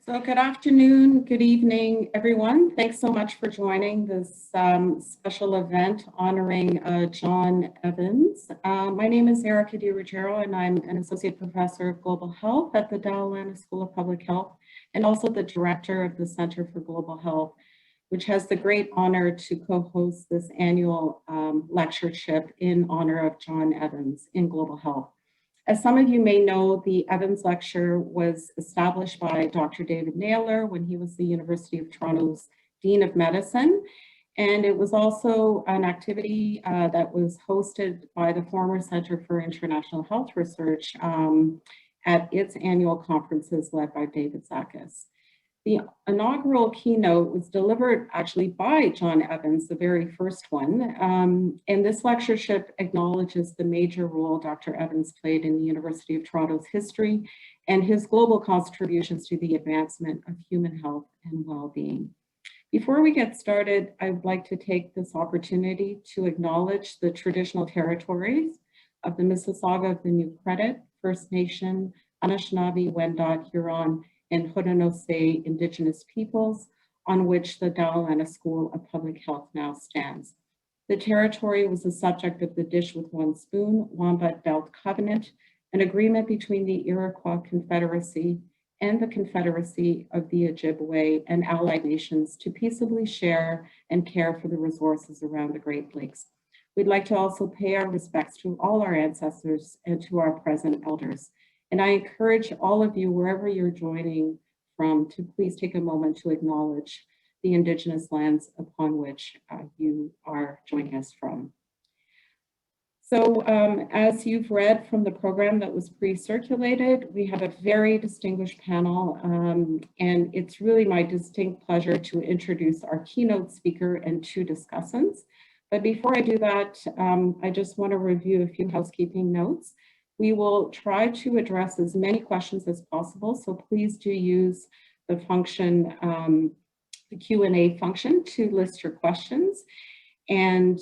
So good afternoon, good evening, everyone. Thanks so much for joining this special event honoring John Evans. My name is Erica Di Ruggiero, and I'm an Associate Professor of Global Health at the Dell Atlanta School of Public Health, and also the Director of the Center for Global Health, which has the great honor to co-host this annual lectureship in honor of John Evans in Global Health. As some of you may know, the Evans Lecture was established by Dr. David Naylor when he was the University of Toronto's Dean of Medicine. And it was also an activity that was hosted by the former Center for International Health Research at its annual conferences led by David Zakas. The inaugural keynote was delivered actually by John Evans, the very first one. And this lectureship acknowledges the major role Dr. Evans played in the University of Toronto's history and his global contributions to the advancement of human health and well-being. Before we get started, I would like to take this opportunity to acknowledge the traditional territories of the Mississauga of the New Credit, First Nation, Anishinaabe, Wendat, Huron, and Haudenosaunee Indigenous peoples on which the Dell Atlanta School of Public Health now stands. The territory was the subject of the Dish with One Spoon, Wambat Belt Covenant, an agreement between the Iroquois Confederacy and the Confederacy of the Ojibwe and allied nations to peaceably share and care for the resources around the Great Lakes. We'd like to also pay our respects to all our ancestors and to our present elders. And I encourage all of you, wherever you're joining from, to please take a moment to acknowledge the Indigenous lands upon which you are joining us from. So as you've read from the program that was pre-circulated, we have a very distinguished panel, and it's really my distinct pleasure to introduce our keynote speaker and two discussants. But before I do that, I just want to review a few housekeeping notes. We will try to address as many questions as possible, so please do use the function, the Q&A function to list your questions. And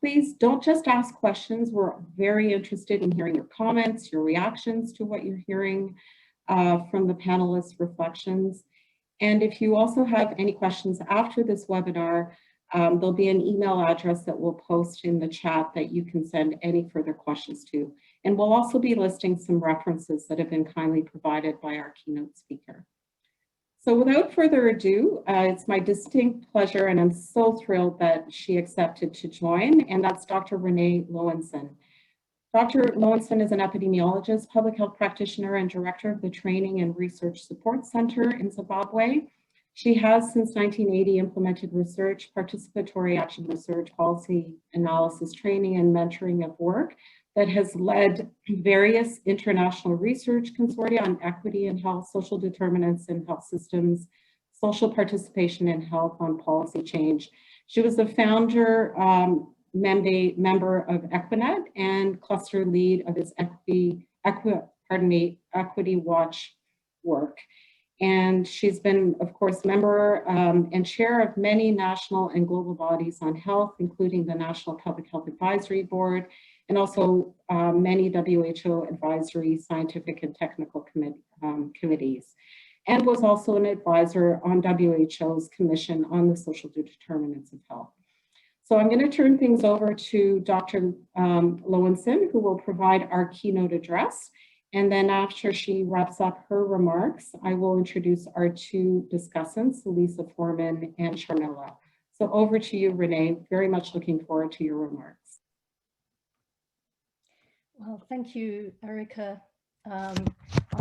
please don't just ask questions. We're very interested in hearing your comments, your reactions to what you're hearing from the panelists' reflections. And if you also have any questions after this webinar, there'll be an email address that we'll post in the chat that you can send any further questions to. And we'll also be listing some references that have been kindly provided by our keynote speaker. So without further ado, it's my distinct pleasure, and I'm so thrilled that she accepted to join, and that's Dr. Rene Loewenson. Dr. Loewenson is an epidemiologist, public health practitioner, and director of the Training and Research Support Center in Zimbabwe. She has, since 1980, implemented research, participatory action research, policy analysis, training, and mentoring of work that has led various international research consortia on equity in health, social determinants in health systems, social participation in health on policy change. She was the founder, member of Equinet and cluster lead of its Equity Watch work. And she's been, of course, member and chair of many national and global bodies on health, including the National Public Health Advisory Board, and also many WHO advisory, scientific, and technical committees, and was also an advisor on WHO's Commission on the Social Determinants of Health. So I'm going to turn things over to Dr. Loewenson, who will provide our keynote address. And then after she wraps up her remarks, I will introduce our two discussants, Lisa Foreman and Sharmila. So over to you, Rene. Very much looking forward to your remarks. Well, thank you, Erica. I'm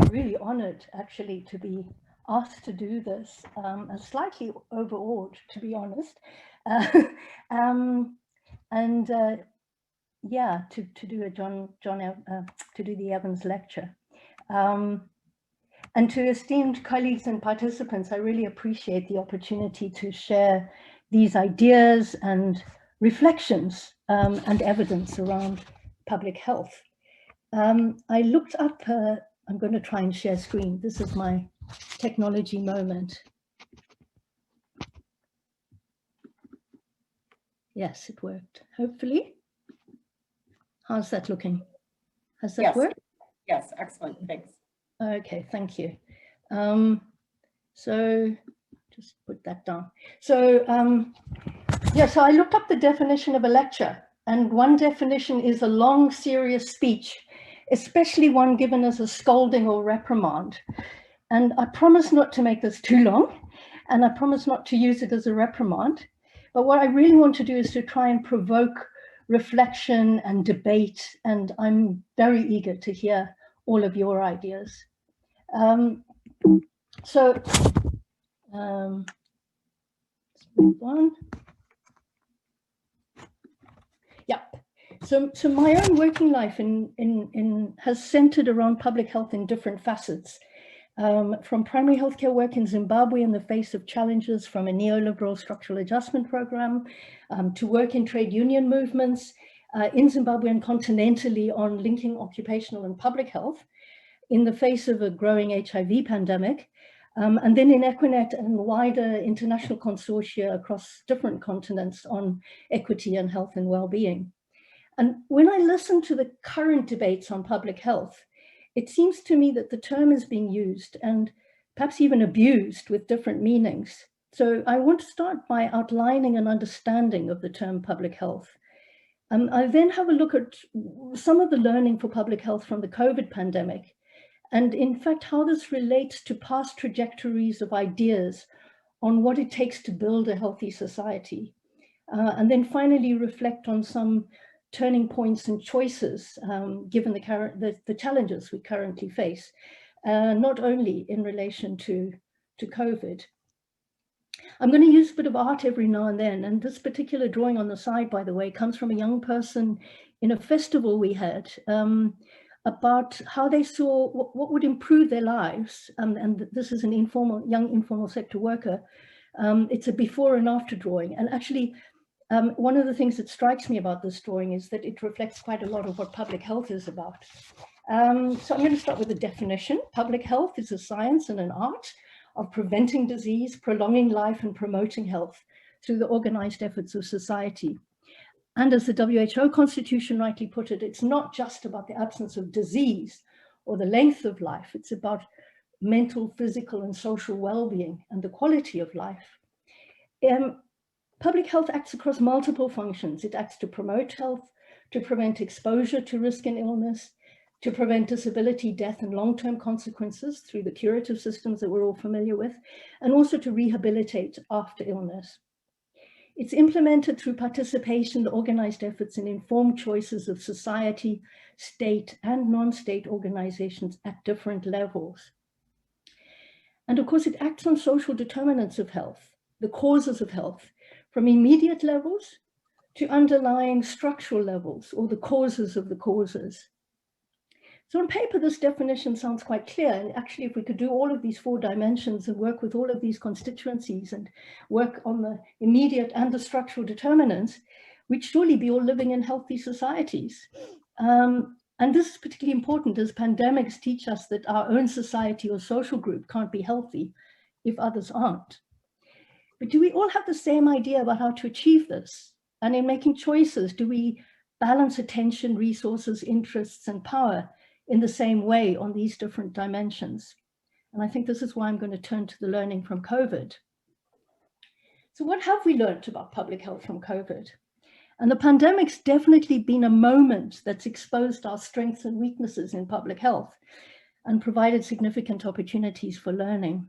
really honored, actually, to be asked to do this. I'm slightly overawed, to be honest. Yeah, to do a to do the Evans lecture. And to esteemed colleagues and participants, I really appreciate the opportunity to share these ideas and reflections and evidence around public health. I looked up, I'm going to try and share screen. This is my technology moment. Yes, it worked, hopefully. How's that looking? Has that worked? Yes, excellent, thanks. Okay, thank you. So just put that down. So yeah, so I looked up the definition of a lecture, and one definition is a long, serious speech, especially one given as a scolding or reprimand. And I promise not to make this too long, and I promise not to use it as a reprimand. But what I really want to do is to try and provoke reflection and debate, and I'm very eager to hear all of your ideas. So let's move on. Yeah. So my own working life has centered around public health in different facets. From primary healthcare work in Zimbabwe in the face of challenges from a neoliberal structural adjustment program, to work in trade union movements in Zimbabwe and continentally on linking occupational and public health in the face of a growing HIV pandemic, and then in Equinet and wider international consortia across different continents on equity and health and well-being. And when I listen to the current debates on public health, it seems to me that the term is being used and perhaps even abused with different meanings. So I want to start by outlining an understanding of the term public health. I then have a look at some of the learning for public health from the COVID pandemic, and in fact, how this relates to past trajectories of ideas on what it takes to build a healthy society. And then finally reflect on some turning points and choices, given the challenges we currently face, not only in relation to COVID. I'm going to use a bit of art every now and then, and this particular drawing on the side, by the way, comes from a young person in a festival we had about how they saw what would improve their lives. And this is an young informal sector worker. It's a before and after drawing, and actually, one of the things that strikes me about this drawing is that it reflects quite a lot of what public health is about. So I'm going to start with the definition. Public health is a science and an art of preventing disease, prolonging life, and promoting health through the organized efforts of society. And as the WHO Constitution rightly put it, it's not just about the absence of disease or the length of life. It's about mental, physical, and social well-being and the quality of life. Public health acts across multiple functions. It acts to promote health, to prevent exposure to risk and illness, to prevent disability, death, and long-term consequences through the curative systems that we're all familiar with, and also to rehabilitate after illness. It's implemented through participation, the organized efforts, and informed choices of society, state, and non-state organizations at different levels. And of course, it acts on social determinants of health, the causes of health, from immediate levels to underlying structural levels, or the causes of the causes. So on paper, this definition sounds quite clear. And actually, if we could do all of these 4 dimensions and work with all of these constituencies and work on the immediate and the structural determinants, we'd surely be all living in healthy societies. And this is particularly important as pandemics teach us that our own society or social group can't be healthy if others aren't. But do we all have the same idea about how to achieve this? And in making choices, do we balance attention, resources, interests, and power in the same way on these different dimensions? And I think this is why I'm going to turn to the learning from COVID. So what have we learned about public health from COVID? And the pandemic's definitely been a moment that's exposed our strengths and weaknesses in public health and provided significant opportunities for learning.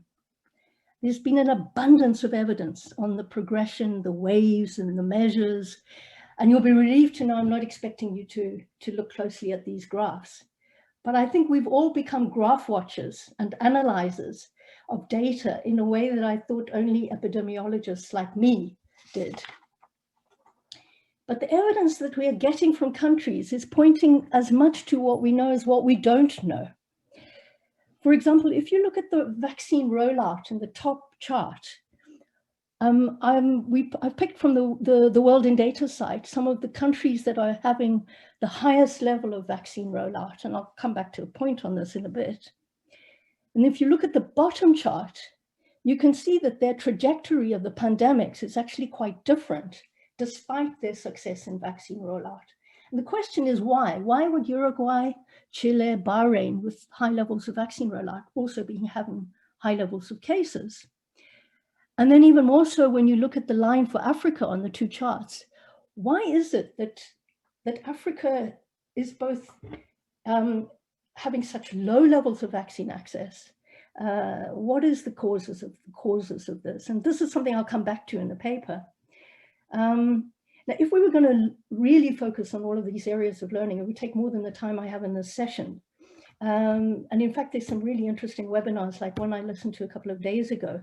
There's been an abundance of evidence on the progression, the waves, and the measures. And you'll be relieved to know I'm not expecting you to look closely at these graphs. But I think we've all become graph watchers and analyzers of data in a way that I thought only epidemiologists like me did. But the evidence that we are getting from countries is pointing as much to what we know as what we don't know. For example, if you look at the vaccine rollout in the top chart, I've picked from the World in Data site some of the countries that are having the highest level of vaccine rollout, and I'll come back to a point on this in a bit. And if you look at the bottom chart, you can see that their trajectory of the pandemics is actually quite different, despite their success in vaccine rollout. And the question is why? Why would Uruguay, Chile, Bahrain, with high levels of vaccine rollout, also be having high levels of cases. And then even more so when you look at the line for Africa on the two charts, why is it that Africa is both having such low levels of vaccine access? What is the causes of this? And this is something I'll come back to in the paper. Now, if we were going to really focus on all of these areas of learning, it would take more than the time I have in this session. And in fact, there's some really interesting webinars, like one I listened to a couple of days ago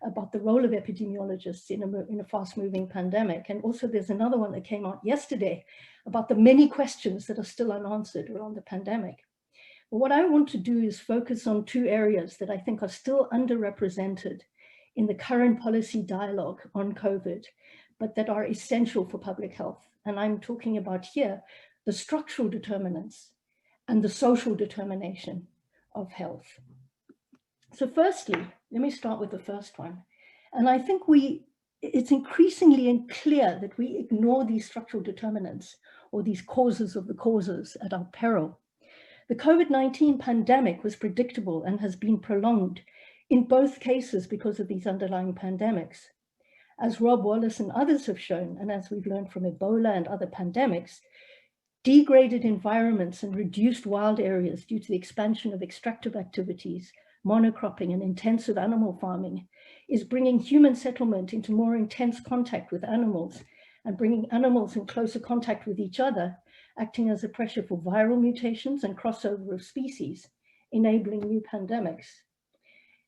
about the role of epidemiologists in a fast-moving pandemic. And also there's another one that came out yesterday about the many questions that are still unanswered around the pandemic. But what I want to do is focus on two areas that I think are still underrepresented in the current policy dialogue on COVID, but that are essential for public health. And I'm talking about here the structural determinants and the social determination of health. So firstly, let me start with the first one. And I think it's increasingly clear that we ignore these structural determinants or these causes of the causes at our peril. The COVID-19 pandemic was predictable and has been prolonged in both cases because of these underlying pandemics. As Rob Wallace and others have shown, and as we've learned from Ebola and other pandemics, degraded environments and reduced wild areas due to the expansion of extractive activities, monocropping and intensive animal farming is bringing human settlement into more intense contact with animals and bringing animals in closer contact with each other, acting as a pressure for viral mutations and crossover of species, enabling new pandemics.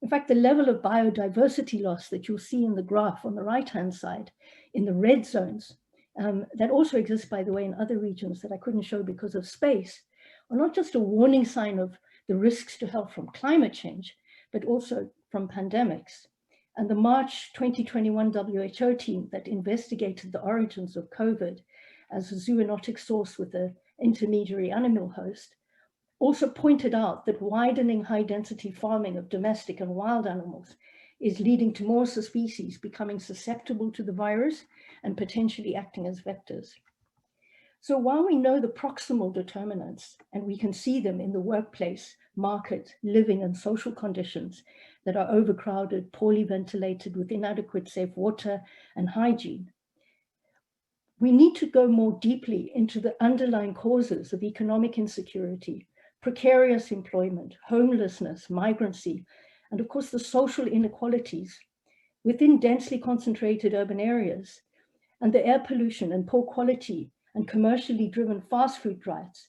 In fact, the level of biodiversity loss that you'll see in the graph on the right-hand side in the red zones, that also exists, by the way, in other regions that I couldn't show because of space, are not just a warning sign of the risks to health from climate change, but also from pandemics. And the March 2021 WHO team that investigated the origins of COVID as a zoonotic source with an intermediary animal host also pointed out that widening high-density farming of domestic and wild animals is leading to more species becoming susceptible to the virus and potentially acting as vectors. So while we know the proximal determinants, and we can see them in the workplace, market, living and social conditions that are overcrowded, poorly ventilated with inadequate safe water and hygiene, we need to go more deeply into the underlying causes of economic insecurity, precarious employment, homelessness, migrancy, and of course the social inequalities within densely concentrated urban areas, and the air pollution and poor quality and commercially driven fast food diets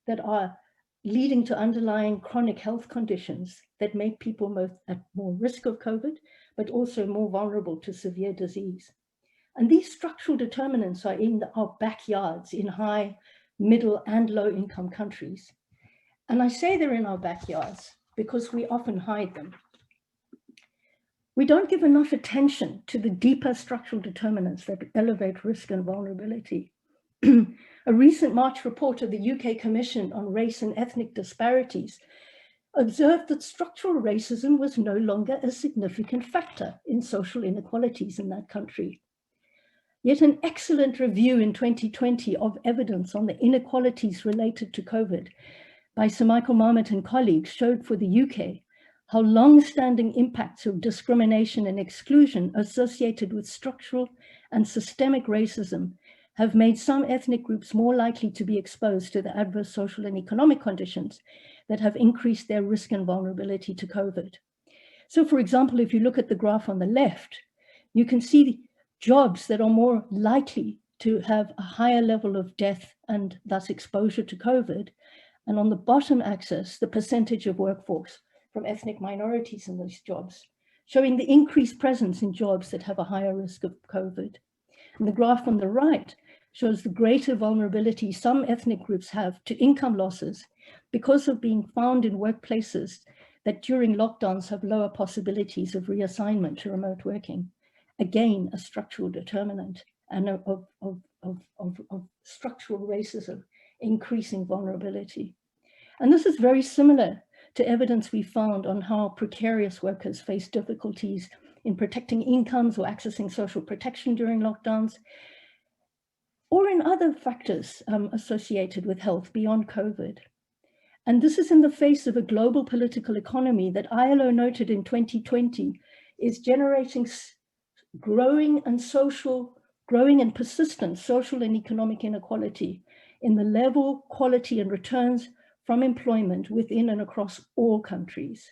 that are leading to underlying chronic health conditions that make people both at more risk of COVID, but also more vulnerable to severe disease. And these structural determinants are in our backyards in high, middle, and low income countries. And I say they're in our backyards because we often hide them. We don't give enough attention to the deeper structural determinants that elevate risk and vulnerability. A recent March report of the UK Commission on Race and Ethnic Disparities observed that structural racism was no longer a significant factor in social inequalities in that country. Yet an excellent review in 2020 of evidence on the inequalities related to COVID by Sir Michael Marmot and colleagues showed for the UK how long-standing impacts of discrimination and exclusion associated with structural and systemic racism have made some ethnic groups more likely to be exposed to the adverse social and economic conditions that have increased their risk and vulnerability to COVID. So for example, if you look at the graph on the left, you can see the jobs that are more likely to have a higher level of death and thus exposure to COVID. And on the bottom axis, the percentage of workforce from ethnic minorities in these jobs, showing the increased presence in jobs that have a higher risk of COVID. And the graph on the right shows the greater vulnerability some ethnic groups have to income losses because of being found in workplaces that during lockdowns have lower possibilities of reassignment to remote working. Again, a structural determinant and of structural racism, increasing vulnerability. And this is very similar to evidence we found on how precarious workers face difficulties in protecting incomes or accessing social protection during lockdowns, or in other factors associated with health beyond COVID. And this is in the face of a global political economy that ILO noted in 2020 is generating growing and persistent social and economic inequality in the level, quality, and returns from employment within and across all countries.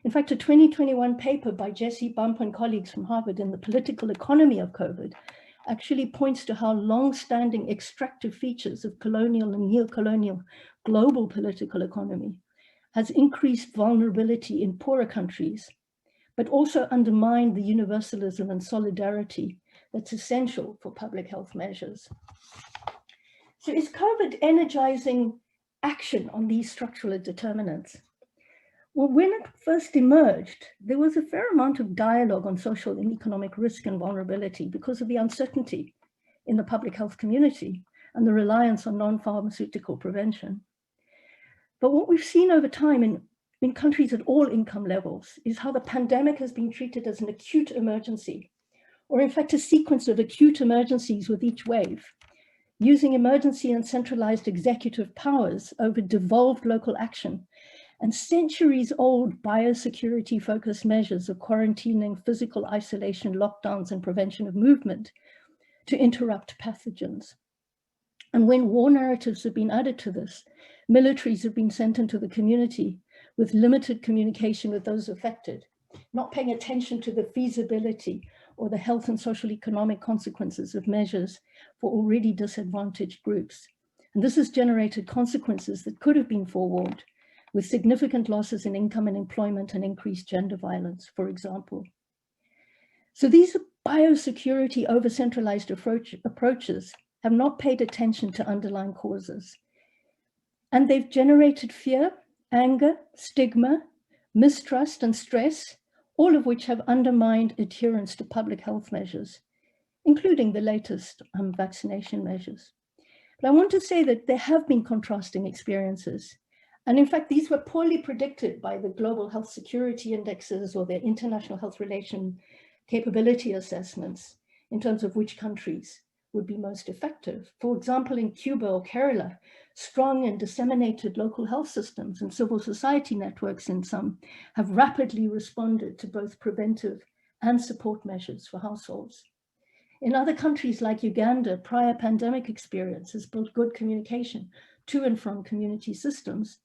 In fact, a 2021 paper by Jesse Bump and colleagues from Harvard in the political economy of COVID actually points to how long-standing extractive features of colonial and neo-colonial global political economy has increased vulnerability in poorer countries, but also undermined the universalism and solidarity that's essential for public health measures. So is COVID energizing action on these structural determinants? Well, when it first emerged, there was a fair amount of dialogue on social and economic risk and vulnerability because of the uncertainty in the public health community and the reliance on non-pharmaceutical prevention. But what we've seen over time in countries at all income levels is how the pandemic has been treated as an acute emergency, or in fact a sequence of acute emergencies with each wave, using emergency and centralized executive powers over devolved local action and centuries-old biosecurity-focused measures of quarantining, physical isolation, lockdowns, and prevention of movement to interrupt pathogens. And when war narratives have been added to this, militaries have been sent into the community with limited communication with those affected, not paying attention to the feasibility or the health and social economic consequences of measures for already disadvantaged groups. And this has generated consequences that could have been forewarned, with significant losses in income and employment and increased gender violence, for example. So these biosecurity over-centralized approaches have not paid attention to underlying causes. And they've generated fear, anger, stigma, mistrust, and stress, all of which have undermined adherence to public health measures, including the latest vaccination measures. But I want to say that there have been contrasting experiences. And in fact, these were poorly predicted by the global health security indexes or their international health relation capability assessments in terms of which countries would be most effective. For example, in Cuba or Kerala, strong and disseminated local health systems and civil society networks in some have rapidly responded to both preventive and support measures for households. In other countries like Uganda, prior pandemic experience has built good communication to and from community systems,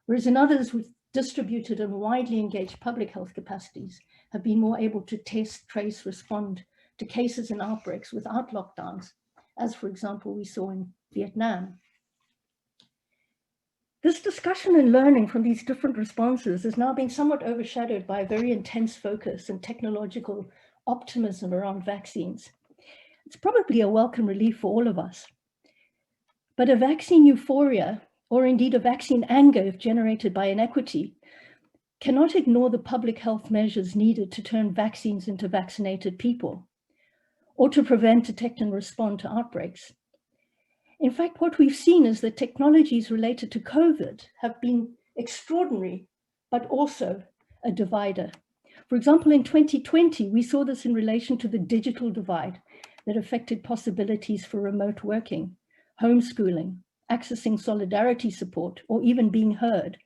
whereas in others with distributed and widely engaged public health capacities have been more able to test, trace, respond to cases and outbreaks without lockdowns, as for example, we saw in Vietnam. This discussion and learning from these different responses is now being somewhat overshadowed by a very intense focus and technological optimism around vaccines. It's probably a welcome relief for all of us. But a vaccine euphoria, or indeed a vaccine anger if generated by inequity, cannot ignore the public health measures needed to turn vaccines into vaccinated people, or to prevent, detect, and respond to outbreaks. In fact, what we've seen is that technologies related to COVID have been extraordinary, but also a divider. For example, in 2020, we saw this in relation to the digital divide that affected possibilities for remote working, homeschooling, accessing solidarity support, or even being heard,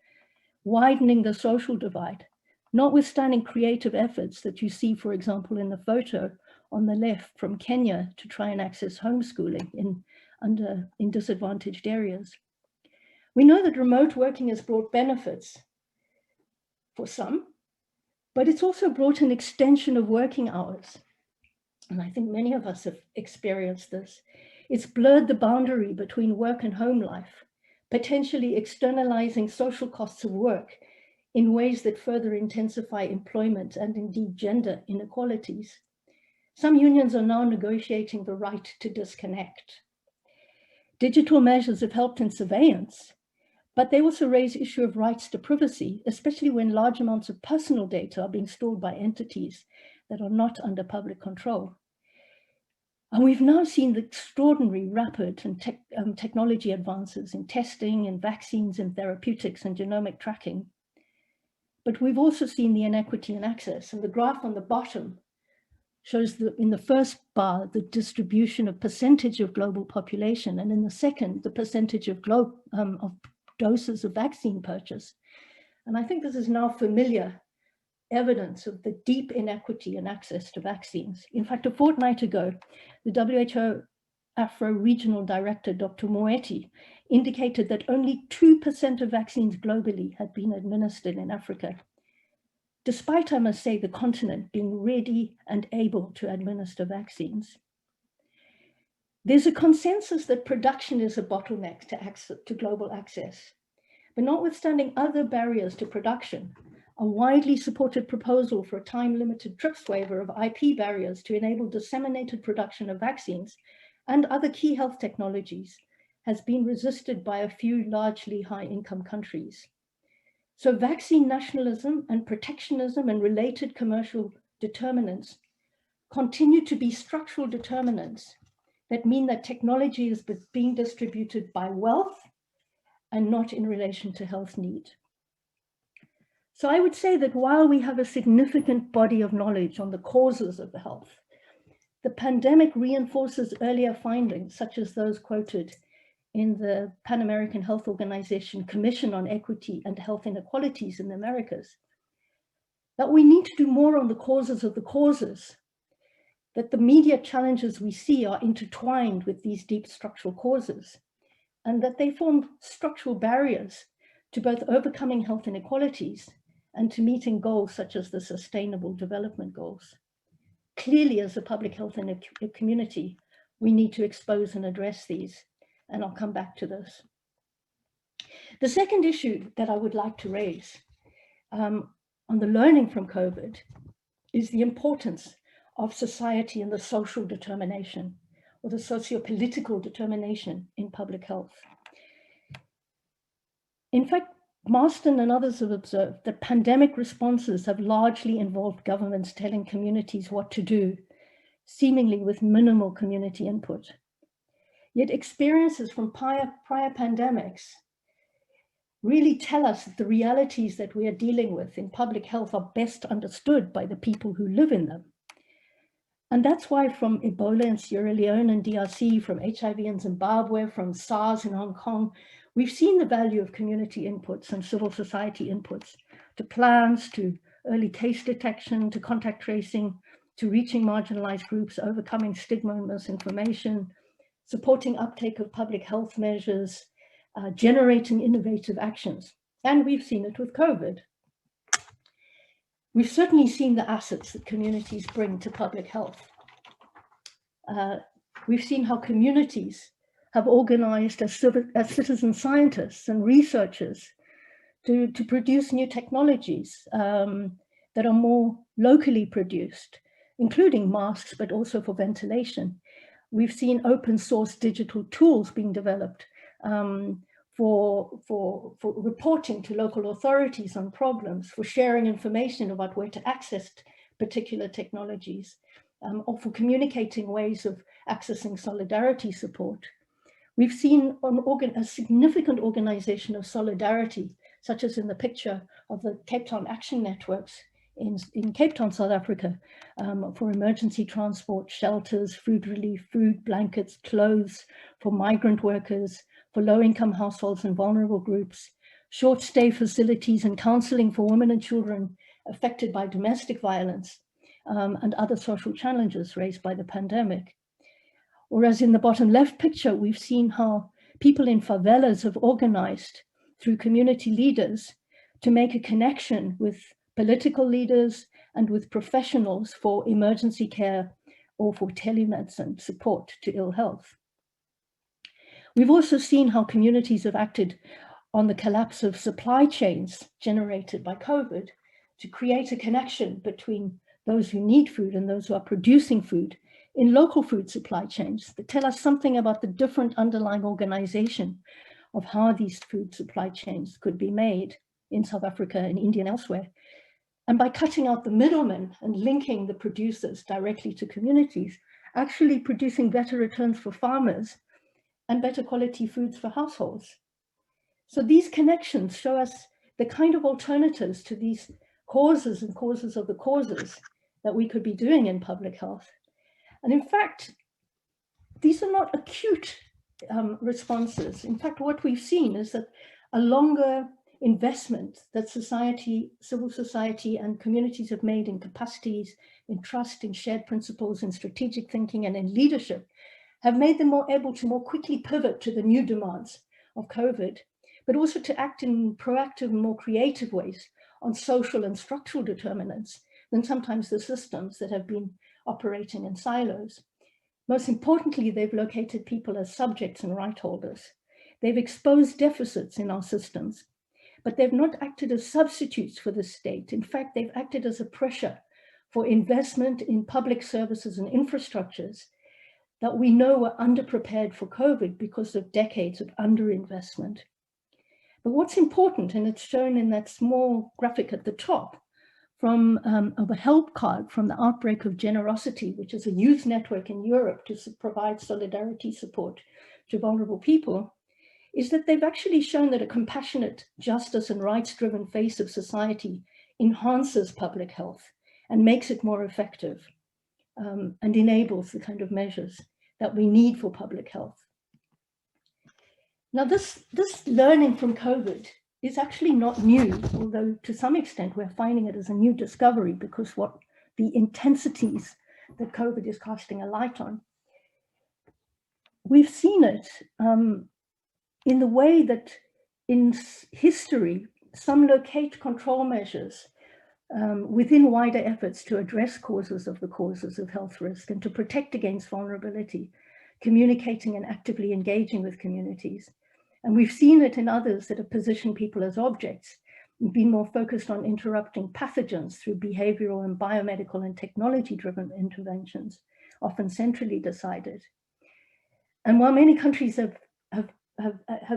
widening the social divide, notwithstanding creative efforts that you see, for example, in the photo on the left from Kenya to try and access homeschooling in disadvantaged areas. We know that remote working has brought benefits for some, but it's also brought an extension of working hours. And I think many of us have experienced this. It's blurred the boundary between work and home life, potentially externalizing social costs of work in ways that further intensify employment and indeed gender inequalities. Some unions are now negotiating the right to disconnect. Digital measures have helped in surveillance, but they also raise the issue of rights to privacy, especially when large amounts of personal data are being stored by entities that are not under public control. And we've now seen the extraordinary rapid and technology advances in testing and vaccines and therapeutics and genomic tracking. But we've also seen the inequity in access, and the graph on the bottom shows in the first bar, the distribution of percentage of global population, and in the second, the percentage of doses of vaccine purchase. And I think this is now familiar evidence of the deep inequity in access to vaccines. In fact, a fortnight ago, the WHO Afro Regional Director, Dr. Moeti, indicated that only 2% of vaccines globally had been administered in Africa, despite, I must say, the continent being ready and able to administer vaccines. There's a consensus that production is a bottleneck to global access, but notwithstanding other barriers to production, a widely supported proposal for a time-limited TRIPS waiver of IP barriers to enable disseminated production of vaccines and other key health technologies has been resisted by a few largely high-income countries. So vaccine nationalism and protectionism and related commercial determinants continue to be structural determinants that mean that technology is being distributed by wealth and not in relation to health need. So I would say that while we have a significant body of knowledge on the causes of the health, the pandemic reinforces earlier findings, such as those quoted in the Pan American Health Organization Commission on Equity and Health Inequalities in the Americas, that we need to do more on the causes of the causes, that the media challenges we see are intertwined with these deep structural causes, and that they form structural barriers to both overcoming health inequalities and to meeting goals such as the Sustainable Development Goals. Clearly, as a public health community, we need to expose and address these, and I'll come back to this. The second issue that I would like to raise on the learning from COVID is the importance of society and the social determination or the socio-political determination in public health. In fact, Marston and others have observed that pandemic responses have largely involved governments telling communities what to do, seemingly with minimal community input. Yet experiences from prior pandemics really tell us that the realities that we are dealing with in public health are best understood by the people who live in them. And that's why from Ebola in Sierra Leone and DRC, from HIV in Zimbabwe, from SARS in Hong Kong, we've seen the value of community inputs and civil society inputs to plans, to early case detection, to contact tracing, to reaching marginalized groups, overcoming stigma and misinformation, supporting uptake of public health measures, generating innovative actions. And we've seen it with COVID. We've certainly seen the assets that communities bring to public health. We've seen how communities have organized as citizen scientists and researchers to produce new technologies that are more locally produced, including masks, but also for ventilation. We've seen open source digital tools being developed for reporting to local authorities on problems, for sharing information about where to access particular technologies, or for communicating ways of accessing solidarity support. We've seen a significant organization of solidarity, such as in the picture of the Cape Town Action Networks in Cape Town, South Africa, for emergency transport, shelters, food relief, food, blankets, clothes, for migrant workers, for low-income households and vulnerable groups, short stay facilities and counseling for women and children affected by domestic violence and other social challenges raised by the pandemic. Whereas in the bottom left picture, we've seen how people in favelas have organized through community leaders to make a connection with political leaders and with professionals for emergency care or for telemedicine support to ill health. We've also seen how communities have acted on the collapse of supply chains generated by COVID to create a connection between those who need food and those who are producing food in local food supply chains that tell us something about the different underlying organization of how these food supply chains could be made in South Africa and India and elsewhere. And by cutting out the middlemen and linking the producers directly to communities, actually producing better returns for farmers and better quality foods for households. So these connections show us the kind of alternatives to these causes and causes of the causes that we could be doing in public health. And in fact, these are not acute responses. In fact, what we've seen is that a longer investment that society, civil society and communities have made in capacities, in trust, in shared principles, in strategic thinking and in leadership have made them more able to more quickly pivot to the new demands of COVID, but also to act in proactive and more creative ways on social and structural determinants than sometimes the systems that have been operating in silos. Most importantly, they've located people as subjects and right holders. They've exposed deficits in our systems, but they've not acted as substitutes for the state. In fact, they've acted as a pressure for investment in public services and infrastructures that we know were underprepared for COVID because of decades of underinvestment. But what's important, and it's shown in that small graphic at the top, from of a help card from the Outbreak of Generosity, which is a youth network in Europe to provide solidarity support to vulnerable people, is that they've actually shown that a compassionate, justice and rights-driven face of society enhances public health and makes it more effective and enables the kind of measures that we need for public health. Now, this learning from COVID is actually not new, although to some extent we're finding it as a new discovery because what the intensities that COVID is casting a light on. We've seen it in the way that in history, some locate control measures within wider efforts to address the causes of health risk and to protect against vulnerability, communicating and actively engaging with communities. And we've seen it in others that have positioned people as objects and been more focused on interrupting pathogens through behavioral and biomedical and technology-driven interventions, often centrally decided. And while many countries have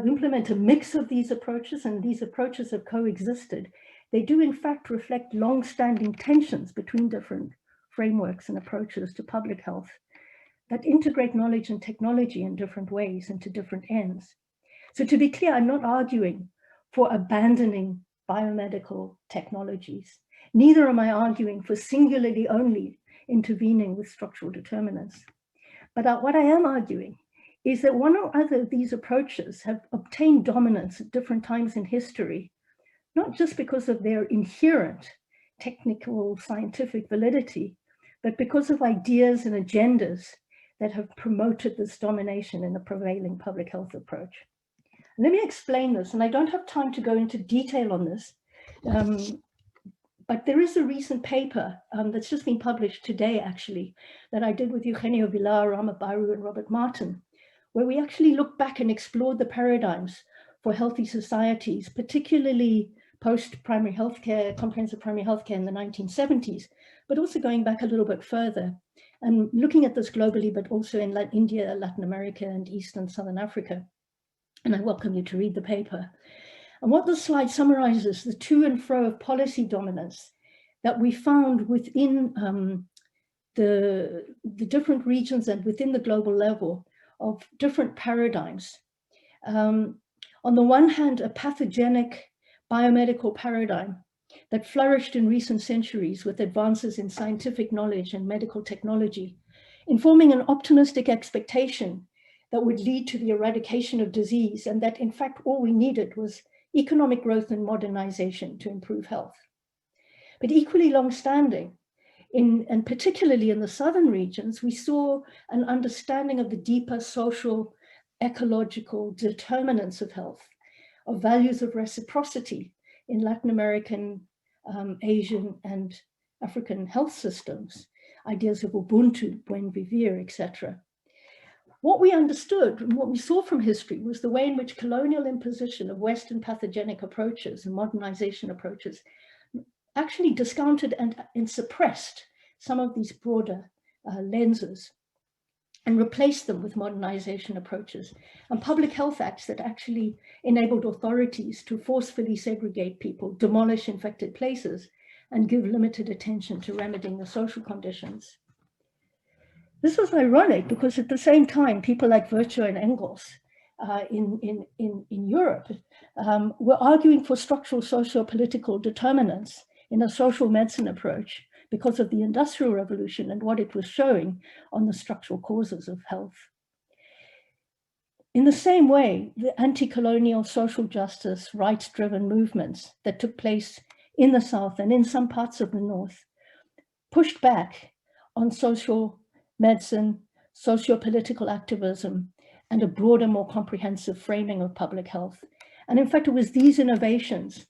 implemented a mix of these approaches, and these approaches have coexisted, they do in fact reflect long-standing tensions between different frameworks and approaches to public health that integrate knowledge and technology in different ways and to different ends. So to be clear, I'm not arguing for abandoning biomedical technologies. Neither am I arguing for singularly only intervening with structural determinants. But what I am arguing is that one or other of these approaches have obtained dominance at different times in history, not just because of their inherent technical scientific validity, but because of ideas and agendas that have promoted this domination in the prevailing public health approach. Let me explain this, and I don't have time to go into detail on this, but there is a recent paper that's just been published today, actually, that I did with Eugenio Villar, Rama Baru, and Robert Martin, where we actually looked back and explored the paradigms for healthy societies, particularly post-primary healthcare, comprehensive primary healthcare in the 1970s, but also going back a little bit further and looking at this globally, but also in India, Latin America, and East and Southern Africa. And I welcome you to read the paper. And what this slide summarizes the to and fro of policy dominance that we found within the different regions and within the global level of different paradigms. On the one hand, a pathogenic biomedical paradigm that flourished in recent centuries with advances in scientific knowledge and medical technology, informing an optimistic expectation that would lead to the eradication of disease, and that in fact all we needed was economic growth and modernization to improve health. But equally long-standing, and particularly in the southern regions, we saw an understanding of the deeper social, ecological determinants of health, of values of reciprocity in Latin American, Asian, and African health systems, ideas of Ubuntu, buen vivir, etc. What we understood and what we saw from history was the way in which colonial imposition of Western pathogenic approaches and modernization approaches actually discounted and suppressed some of these broader lenses and replaced them with modernization approaches and public health acts that actually enabled authorities to forcefully segregate people, demolish infected places, and give limited attention to remedying the social conditions. This was ironic because at the same time, people like Virchow and Engels in Europe were arguing for structural socio-political determinants in a social medicine approach because of the Industrial Revolution and what it was showing on the structural causes of health. In the same way, the anti-colonial social justice, rights-driven movements that took place in the South and in some parts of the North pushed back on social medicine, socio-political activism, and a broader, more comprehensive framing of public health. And in fact, it was these innovations,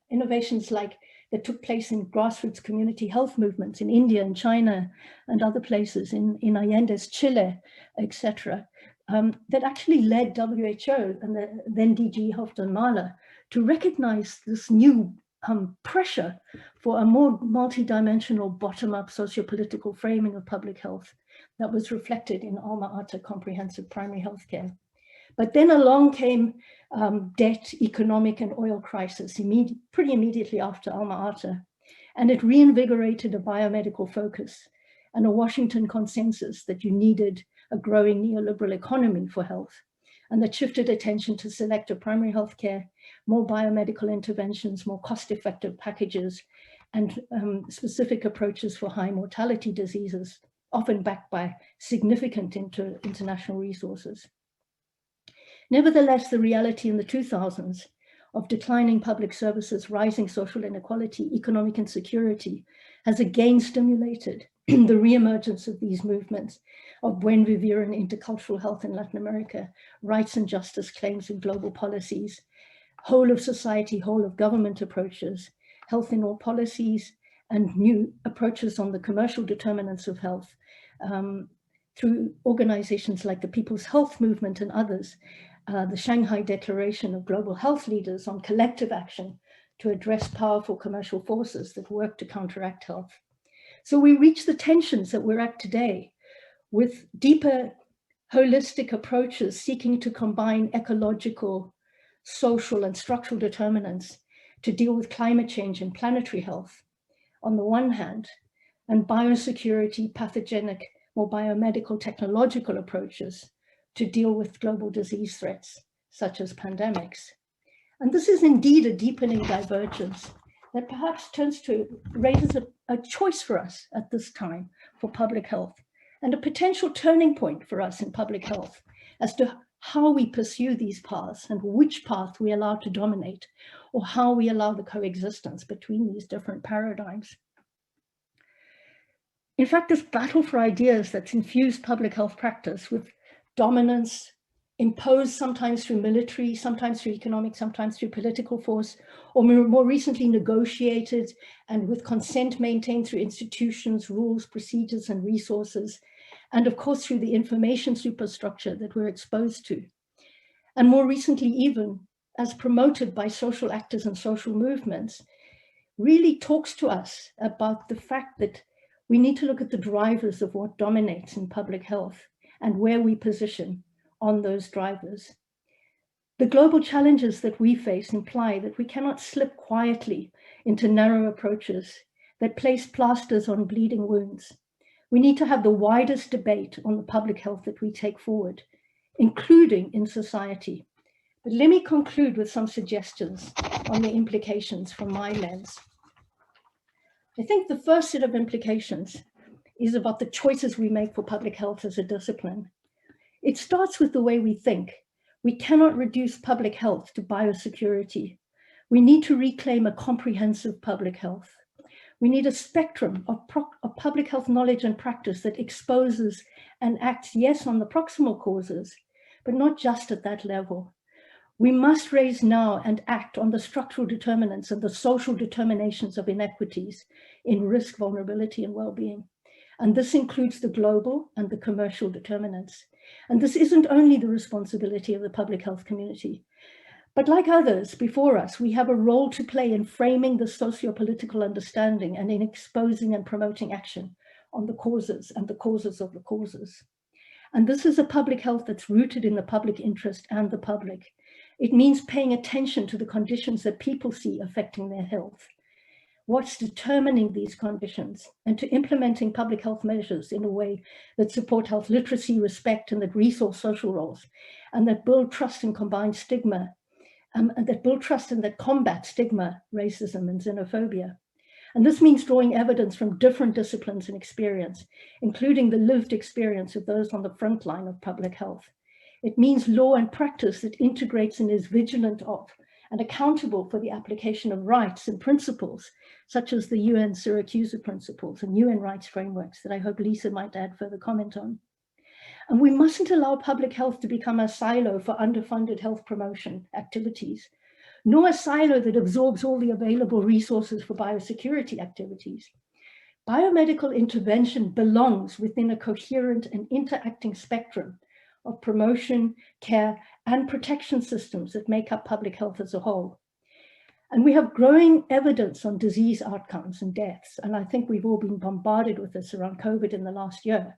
innovations like that took place in grassroots community health movements in India and China and other places, in Allende's Chile, etc., that actually led WHO and then DG Houghton Mahler to recognize this new pressure for a more multidimensional bottom-up socio-political framing of public health that was reflected in Alma Ata comprehensive primary health care. But then along came debt, economic and oil crisis pretty immediately after Alma Ata, and it reinvigorated a biomedical focus and a Washington consensus that you needed a growing neoliberal economy for health, and that shifted attention to selective primary health care, more biomedical interventions, more cost-effective packages, and specific approaches for high mortality diseases, often backed by significant international resources. Nevertheless, the reality in the 2000s of declining public services, rising social inequality, economic insecurity, has again stimulated the reemergence of these movements of buen vivir and intercultural health in Latin America, rights and justice claims in global policies, whole of society, whole of government approaches, health in all policies, and new approaches on the commercial determinants of health through organizations like the People's Health Movement and others, the Shanghai Declaration of Global Health Leaders on collective action to address powerful commercial forces that work to counteract health. So we reach the tensions that we're at today with deeper holistic approaches seeking to combine ecological, social, and structural determinants to deal with climate change and planetary health on the one hand, and biosecurity, pathogenic, more biomedical, technological approaches to deal with global disease threats, such as pandemics. And this is indeed a deepening divergence that perhaps raises a choice for us at this time for public health, and a potential turning point for us in public health as to how we pursue these paths and which path we allow to dominate, or how we allow the coexistence between these different paradigms. In fact, this battle for ideas that's infused public health practice with dominance imposed sometimes through military, sometimes through economic, sometimes through political force, or more recently negotiated and with consent maintained through institutions, rules, procedures, and resources, and of course through the information superstructure that we're exposed to. And more recently, even as promoted by social actors and social movements, really talks to us about the fact that we need to look at the drivers of what dominates in public health and where we position on those drivers. The global challenges that we face imply that we cannot slip quietly into narrow approaches that place plasters on bleeding wounds. We need to have the widest debate on the public health that we take forward, including in society. But let me conclude with some suggestions on the implications from my lens. I think the first set of implications is about the choices we make for public health as a discipline. It starts with the way we think. We cannot reduce public health to biosecurity. We need to reclaim a comprehensive public health. We need a spectrum of public health knowledge and practice that exposes and acts, yes, on the proximal causes, but not just at that level. We must raise now and act on the structural determinants and the social determinations of inequities in risk, vulnerability, and well-being. And this includes the global and the commercial determinants. And this isn't only the responsibility of the public health community, but like others before us, we have a role to play in framing the socio-political understanding and in exposing and promoting action on the causes and the causes of the causes. And this is a public health that's rooted in the public interest and the public. It means paying attention to the conditions that people see affecting their health, what's determining these conditions, and to implementing public health measures in a way that support health literacy, respect, and that resource social roles, and that build trust and combine stigma, and that build trust and that combat stigma, racism, and xenophobia. And this means drawing evidence from different disciplines and experience, including the lived experience of those on the front line of public health. It means law and practice that integrates and is vigilant of and accountable for the application of rights and principles, such as the UN Syracuse principles and UN rights frameworks that I hope Lisa might add further comment on. And we mustn't allow public health to become a silo for underfunded health promotion activities, nor a silo that absorbs all the available resources for biosecurity activities. Biomedical intervention belongs within a coherent and interacting spectrum of promotion, care, and protection systems that make up public health as a whole. And we have growing evidence on disease outcomes and deaths, and I think we've all been bombarded with this around COVID in the last year.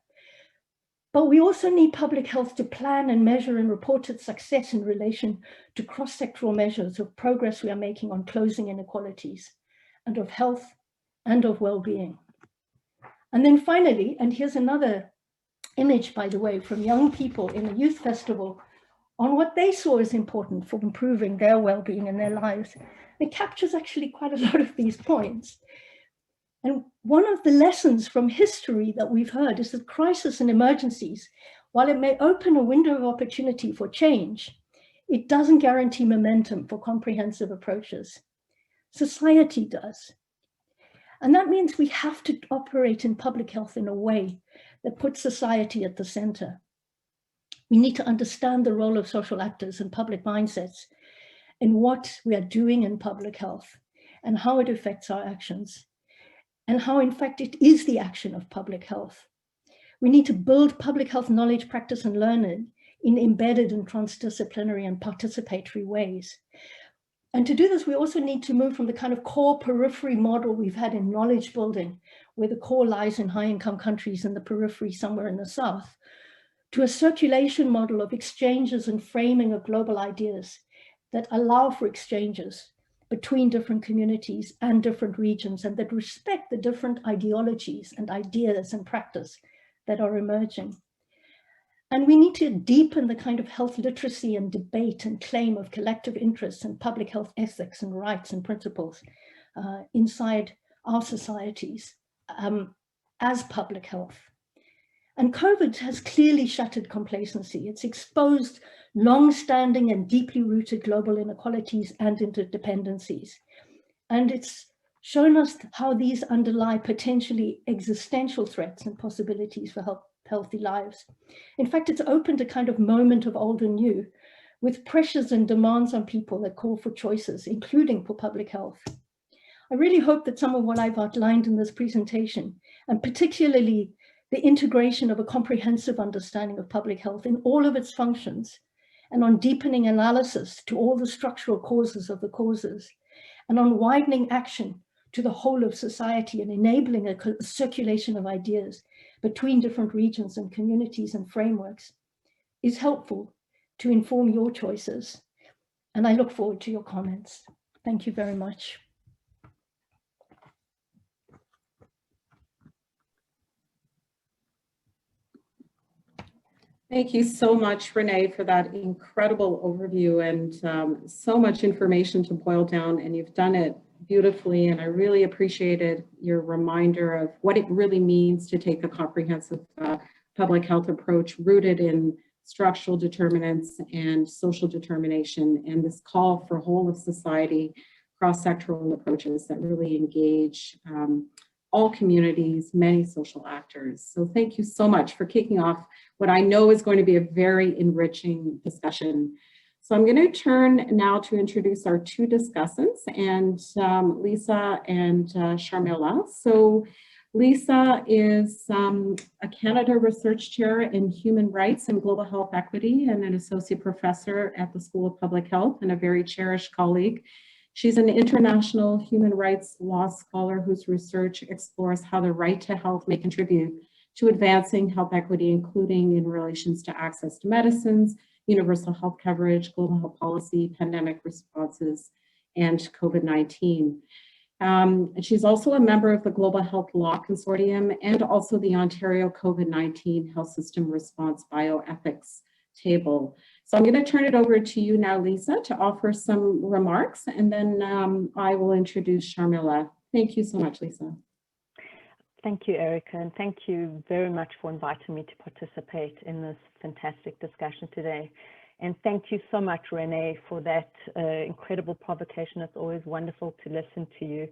But we also need public health to plan and measure and report its success in relation to cross-sectoral measures of progress we are making on closing inequalities, and of health and of well-being. And then finally, and here's another image, by the way, from young people in a youth festival on what they saw as important for improving their well-being in their lives. It captures actually quite a lot of these points. And one of the lessons from history that we've heard is that crisis and emergencies, while it may open a window of opportunity for change, it doesn't guarantee momentum for comprehensive approaches. Society does. And that means we have to operate in public health in a way that puts society at the center. We need to understand the role of social actors and public mindsets in what we are doing in public health and how it affects our actions, and how, in fact, it is the action of public health. We need to build public health knowledge, practice, and learning in embedded and transdisciplinary and participatory ways. And to do this, we also need to move from the kind of core periphery model we've had in knowledge building, where the core lies in high-income countries and the periphery somewhere in the south, to a circulation model of exchanges and framing of global ideas that allow for exchanges between different communities and different regions, and that respect the different ideologies and ideas and practice that are emerging. And we need to deepen the kind of health literacy and debate and claim of collective interests and public health ethics and rights and principles inside our societies as public health. And COVID has clearly shattered complacency. It's exposed long-standing and deeply rooted global inequalities and interdependencies. And it's shown us how these underlie potentially existential threats and possibilities for healthy lives. In fact, it's opened a kind of moment of old and new, with pressures and demands on people that call for choices, including for public health. I really hope that some of what I've outlined in this presentation, and particularly the integration of a comprehensive understanding of public health in all of its functions, and on deepening analysis to all the structural causes of the causes, and on widening action to the whole of society and enabling a circulation of ideas between different regions and communities and frameworks, is helpful to inform your choices. And I look forward to your comments. Thank you very much. Thank you so much, Renee, for that incredible overview and so much information to boil down, and you've done it beautifully. And I really appreciated your reminder of what it really means to take a comprehensive public health approach rooted in structural determinants and social determination, and this call for whole of society cross-sectoral approaches that really engage all communities, many social actors. So thank you so much for kicking off what I know is going to be a very enriching discussion. So I'm going to turn now to introduce our two discussants, and Lisa and Sharmila. So Lisa is a Canada Research Chair in Human Rights and Global Health Equity and an Associate Professor at the School of Public Health and a very cherished colleague. She's an international human rights law scholar whose research explores how the right to health may contribute to advancing health equity, including in relations to access to medicines, universal health coverage, global health policy, pandemic responses, and COVID-19. She's also a member of the Global Health Law Consortium and also the Ontario COVID-19 Health System Response Bioethics Table. So I'm going to turn it over to you now, Lisa, to offer some remarks, and then I will introduce Sharmila. Thank you so much, Lisa. Thank you, Erica, and thank you very much for inviting me to participate in this fantastic discussion today. And thank you so much, Rene, for that incredible provocation. It's always wonderful to listen to you.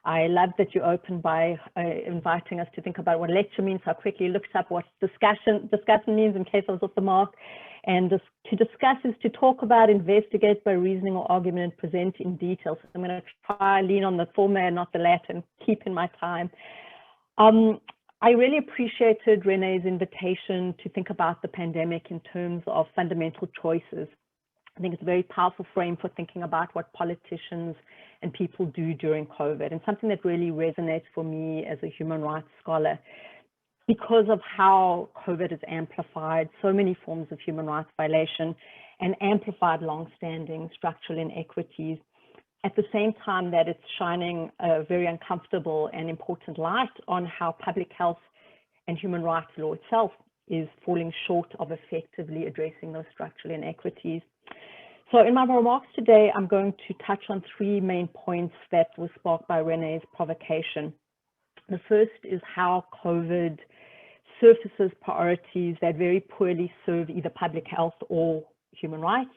I love that you opened by inviting us to think about what lecture means. I quickly looked up what discussion means in case I was off the mark. And to discuss is to talk about, investigate by reasoning or argument, and present in detail. So I'm going to try lean on the former and not the latter, and keep in my time. I really appreciated Rene's invitation to think about the pandemic in terms of fundamental choices. I think it's a very powerful frame for thinking about what politicians and people do during COVID, and something that really resonates for me as a human rights scholar because of how COVID has amplified so many forms of human rights violation and amplified long-standing structural inequities, at the same time that it's shining a very uncomfortable and important light on how public health and human rights law itself is falling short of effectively addressing those structural inequities. So in my remarks today, I'm going to touch on three main points that were sparked by Rene's provocation. The first is how COVID surfaces priorities that very poorly serve either public health or human rights.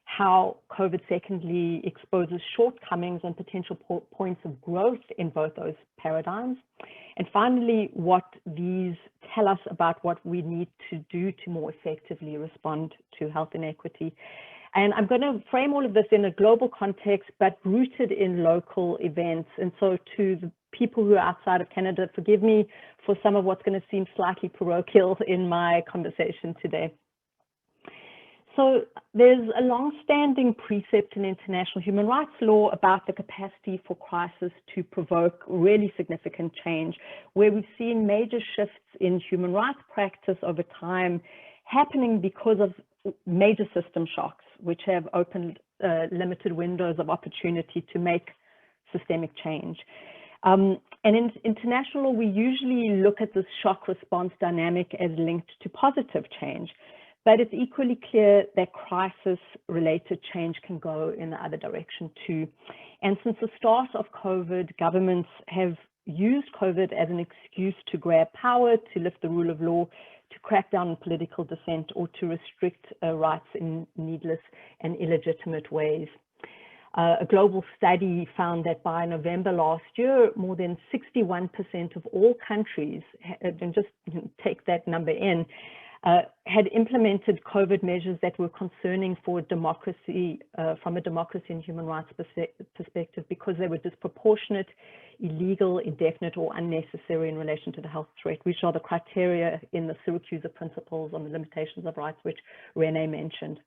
How COVID, secondly, exposes shortcomings and potential points of growth in both those paradigms. And finally, what these tell us about what we need to do to more effectively respond to health inequity. And I'm going to frame all of this in a global context, but rooted in local events. And so to the people who are outside of Canada, forgive me for some of what's going to seem slightly parochial in my conversation today. So there's a long-standing precept in international human rights law about the capacity for crisis to provoke really significant change, where we've seen major shifts in human rights practice over time happening because of major system shocks, which have opened limited windows of opportunity to make systemic change. And in international law, we usually look at this shock response dynamic as linked to positive change. But it's equally clear that crisis-related change can go in the other direction too. And since the start of COVID, governments have used COVID as an excuse to grab power, to lift the rule of law, to crack down on political dissent, or to restrict rights in needless and illegitimate ways. A global study found that by November last year, more than 61% of all countries, and just take that number in, had implemented COVID measures that were concerning for democracy, from a democracy and human rights perspective, because they were disproportionate, illegal, indefinite, or unnecessary in relation to the health threat, which are the criteria in the Syracuse Principles on the Limitations of Rights, which Rene mentioned.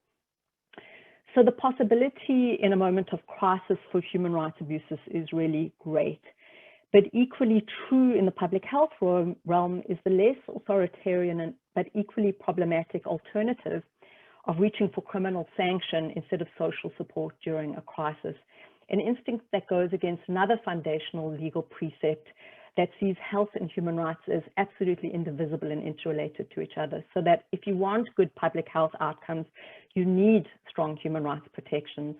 So the possibility in a moment of crisis for human rights abuses is really great. But equally true in the public health realm is the less authoritarian but equally problematic alternative of reaching for criminal sanction instead of social support during a crisis. An instinct that goes against another foundational legal precept that sees health and human rights as absolutely indivisible and interrelated to each other. So that if you want good public health outcomes, you need strong human rights protections.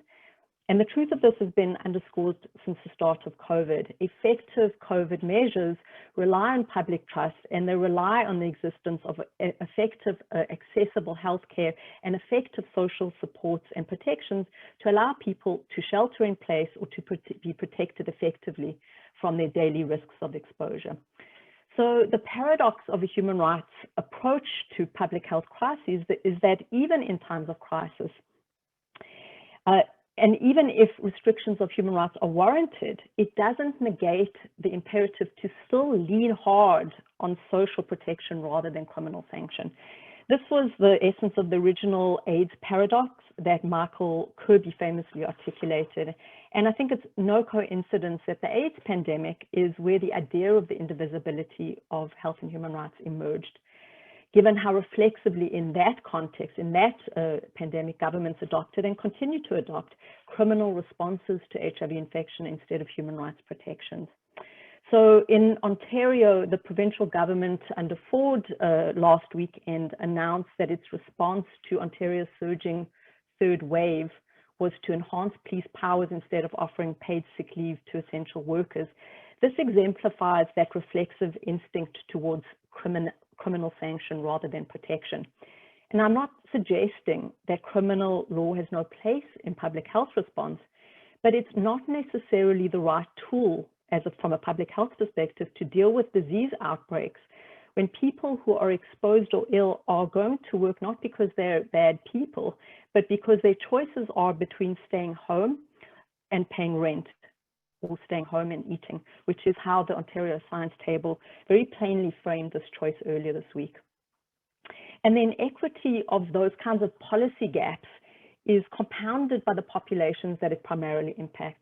And the truth of this has been underscored since the start of COVID. Effective COVID measures rely on public trust, and they rely on the existence of effective, accessible healthcare and effective social supports and protections to allow people to shelter in place or to be protected effectively from their daily risks of exposure. So the paradox of a human rights approach to public health crises is that even in times of crisis, and even if restrictions of human rights are warranted, it doesn't negate the imperative to still lean hard on social protection rather than criminal sanction. This was the essence of the original AIDS paradox that Michael Kirby famously articulated. And I think it's no coincidence that the AIDS pandemic is where the idea of the indivisibility of health and human rights emerged. Given how reflexively in that context, in that pandemic, governments adopted and continue to adopt criminal responses to HIV infection instead of human rights protections. So in Ontario, the provincial government under Ford last weekend announced that its response to Ontario's surging third wave was to enhance police powers instead of offering paid sick leave to essential workers. This exemplifies that reflexive instinct towards criminal sanction rather than protection. And I'm not suggesting that criminal law has no place in public health response, but it's not necessarily the right tool from a public health perspective to deal with disease outbreaks when people who are exposed or ill are going to work not because they're bad people, but because their choices are between staying home and paying rent, or staying home and eating, which is how the Ontario Science Table very plainly framed this choice earlier this week. And the inequity of those kinds of policy gaps is compounded by the populations that it primarily impacts.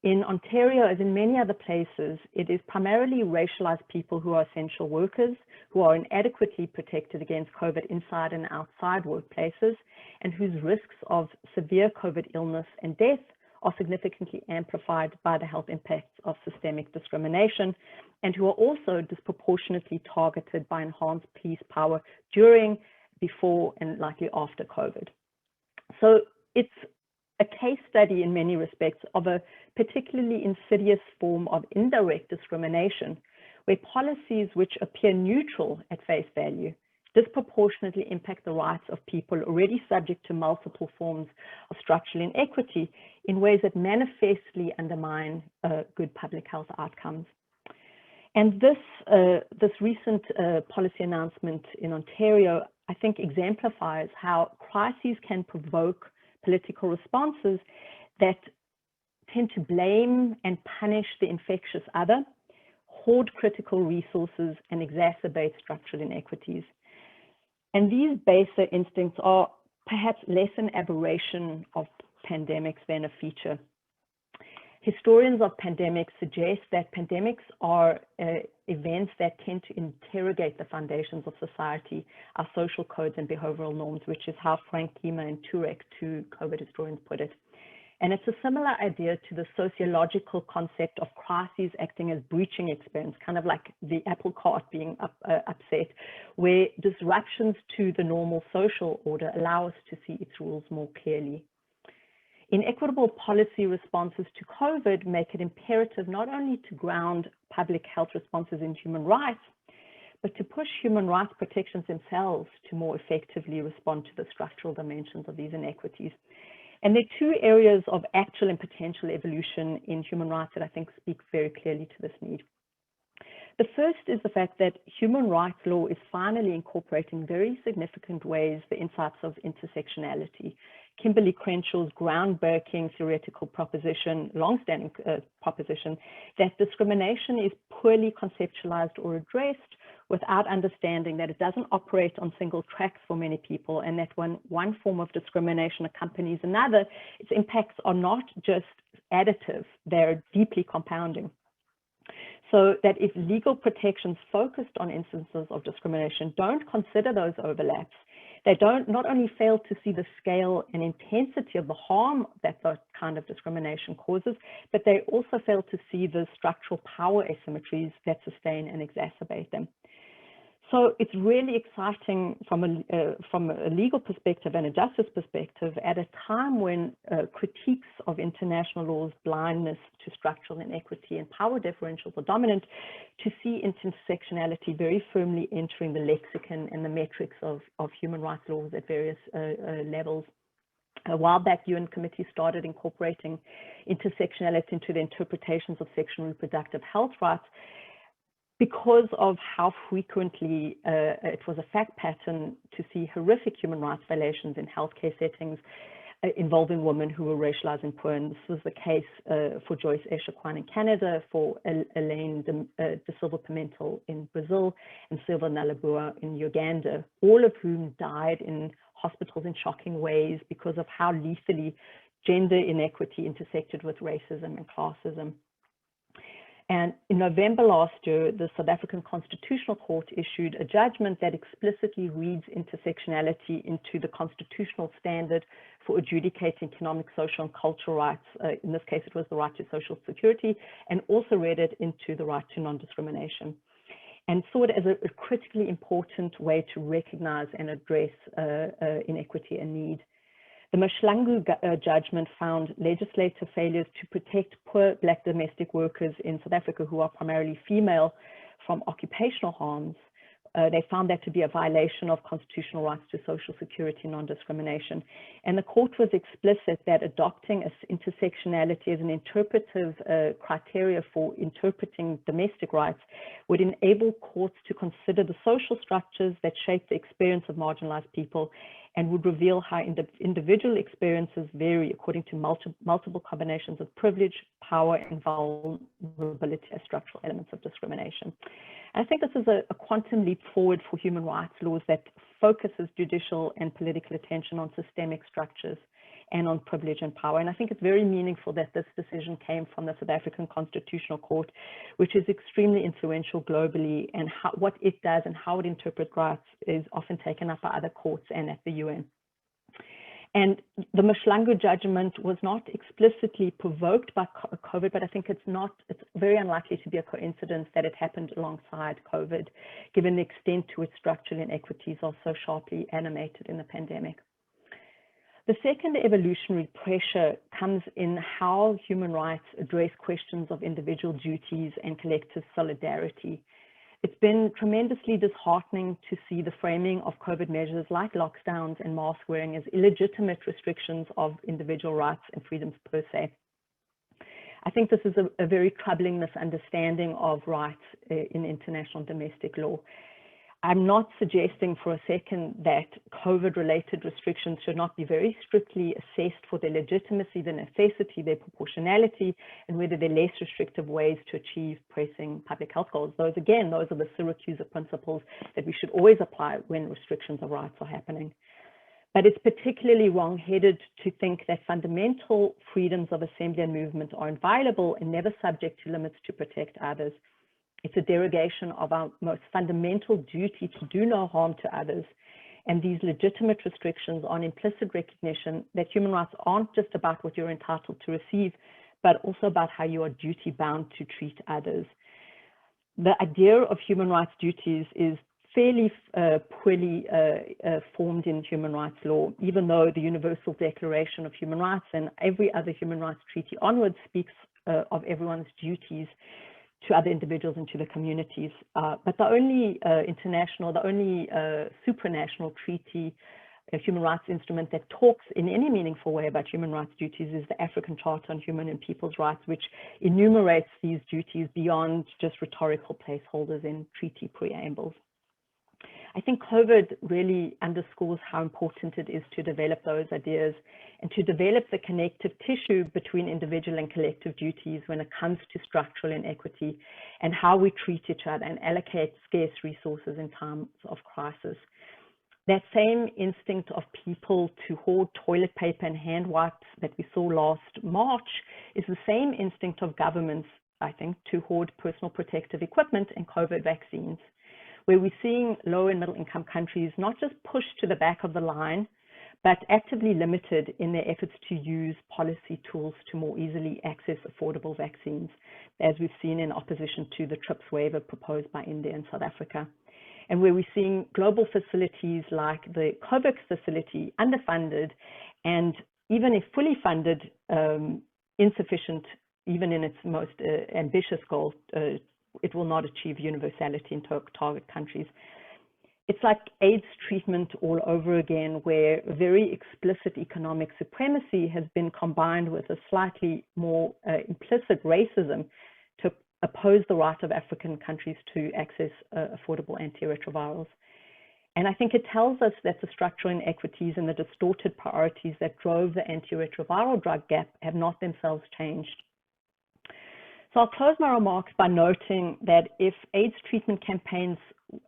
In Ontario, as in many other places, it is primarily racialized people who are essential workers, who are inadequately protected against COVID inside and outside workplaces, and whose risks of severe COVID illness and death are significantly amplified by the health impacts of systemic discrimination, and who are also disproportionately targeted by enhanced police power during, before, and likely after COVID. So it's a case study in many respects of a particularly insidious form of indirect discrimination, where policies which appear neutral at face value disproportionately impact the rights of people already subject to multiple forms of structural inequity in ways that manifestly undermine good public health outcomes. And this recent policy announcement in Ontario, I think, exemplifies how crises can provoke political responses that tend to blame and punish the infectious other, hoard critical resources, and exacerbate structural inequities. And these baser instincts are perhaps less an aberration of pandemics than a feature. Historians of pandemics suggest that pandemics are events that tend to interrogate the foundations of society, our social codes and behavioral norms, which is how Frank Kiemer and Turek, two COVID historians, put it. And it's a similar idea to the sociological concept of crises acting as breaching experience, kind of like the apple cart being upset, where disruptions to the normal social order allow us to see its rules more clearly. Inequitable policy responses to COVID make it imperative not only to ground public health responses in human rights, but to push human rights protections themselves to more effectively respond to the structural dimensions of these inequities. And there are two areas of actual and potential evolution in human rights that I think speak very clearly to this need. The first is the fact that human rights law is finally incorporating in very significant ways the insights of intersectionality. Kimberly Crenshaw's groundbreaking theoretical proposition, longstanding proposition, that discrimination is poorly conceptualized or addressed without understanding that it doesn't operate on single tracks for many people, and that when one form of discrimination accompanies another, its impacts are not just additive, they're deeply compounding. So that if legal protections focused on instances of discrimination don't consider those overlaps, they not only fail to see the scale and intensity of the harm that that kind of discrimination causes, but they also fail to see the structural power asymmetries that sustain and exacerbate them. So it's really exciting from a legal perspective and a justice perspective at a time when critiques of international law's blindness to structural inequity and power differentials are dominant, to see intersectionality very firmly entering the lexicon and the metrics of human rights laws at various levels. A while back, UN committee started incorporating intersectionality into the interpretations of sexual and reproductive health rights, because of how frequently it was a fact pattern to see horrific human rights violations in healthcare settings involving women who were racialized and poor. And this was the case for Joyce Echaquan in Canada, for Elaine de Silva Pimentel in Brazil, and Silva Nalabua in Uganda, all of whom died in hospitals in shocking ways because of how lethally gender inequity intersected with racism and classism. And in November last year, the South African Constitutional Court issued a judgment that explicitly reads intersectionality into the constitutional standard for adjudicating economic, social, and cultural rights. In this case, it was the right to social security, and also read it into the right to non-discrimination, and saw it as a critically important way to recognize and address inequity and need. The Mashlangu judgment found legislative failures to protect poor Black domestic workers in South Africa, who are primarily female, from occupational harms. They found that to be a violation of constitutional rights to social security and non-discrimination. And the court was explicit that adopting intersectionality as an interpretive criteria for interpreting domestic rights would enable courts to consider the social structures that shape the experience of marginalized people, and would reveal how individual experiences vary according to multiple combinations of privilege, power, and vulnerability as structural elements of discrimination. And I think this is a quantum leap forward for human rights laws that focuses judicial and political attention on systemic structures and on privilege and power. And I think it's very meaningful that this decision came from the South African Constitutional Court, which is extremely influential globally, and what it does and how it interprets rights is often taken up by other courts and at the UN. And the Mashlangu judgment was not explicitly provoked by COVID, but I think it's very unlikely to be a coincidence that it happened alongside COVID, given the extent to which structural inequities are so sharply animated in the pandemic. The second evolutionary pressure comes in how human rights address questions of individual duties and collective solidarity. It's been tremendously disheartening to see the framing of COVID measures like lockdowns and mask wearing as illegitimate restrictions of individual rights and freedoms per se. I think this is a very troubling misunderstanding of rights in international domestic law. I'm not suggesting for a second that COVID-related restrictions should not be very strictly assessed for their legitimacy, their necessity, their proportionality, and whether they're less restrictive ways to achieve pressing public health goals. Those are the Syracuse principles that we should always apply when restrictions of rights are happening. But it's particularly wrong-headed to think that fundamental freedoms of assembly and movement are inviolable and never subject to limits to protect others. It's a derogation of our most fundamental duty to do no harm to others. And these legitimate restrictions are an implicit recognition that human rights aren't just about what you're entitled to receive, but also about how you are duty-bound to treat others. The idea of human rights duties is fairly poorly formed in human rights law, even though the Universal Declaration of Human Rights and every other human rights treaty onwards speaks of everyone's duties to other individuals and to the communities. But the only supranational treaty, a human rights instrument that talks in any meaningful way about human rights duties is the African Charter on Human and People's Rights, which enumerates these duties beyond just rhetorical placeholders in treaty preambles. I think COVID really underscores how important it is to develop those ideas and to develop the connective tissue between individual and collective duties when it comes to structural inequity and how we treat each other and allocate scarce resources in times of crisis. That same instinct of people to hoard toilet paper and hand wipes that we saw last March is the same instinct of governments, I think, to hoard personal protective equipment and COVID vaccines, where we're seeing low and middle income countries not just pushed to the back of the line, but actively limited in their efforts to use policy tools to more easily access affordable vaccines, as we've seen in opposition to the TRIPS waiver proposed by India and South Africa. And where we're seeing global facilities like the COVAX facility underfunded, and even if fully funded, insufficient, even in its most ambitious goal, it will not achieve universality in target countries. It's like AIDS treatment all over again, where very explicit economic supremacy has been combined with a slightly more implicit racism to oppose the right of African countries to access affordable antiretrovirals. And I think it tells us that the structural inequities and the distorted priorities that drove the antiretroviral drug gap have not themselves changed. So I'll close my remarks by noting that if AIDS treatment campaigns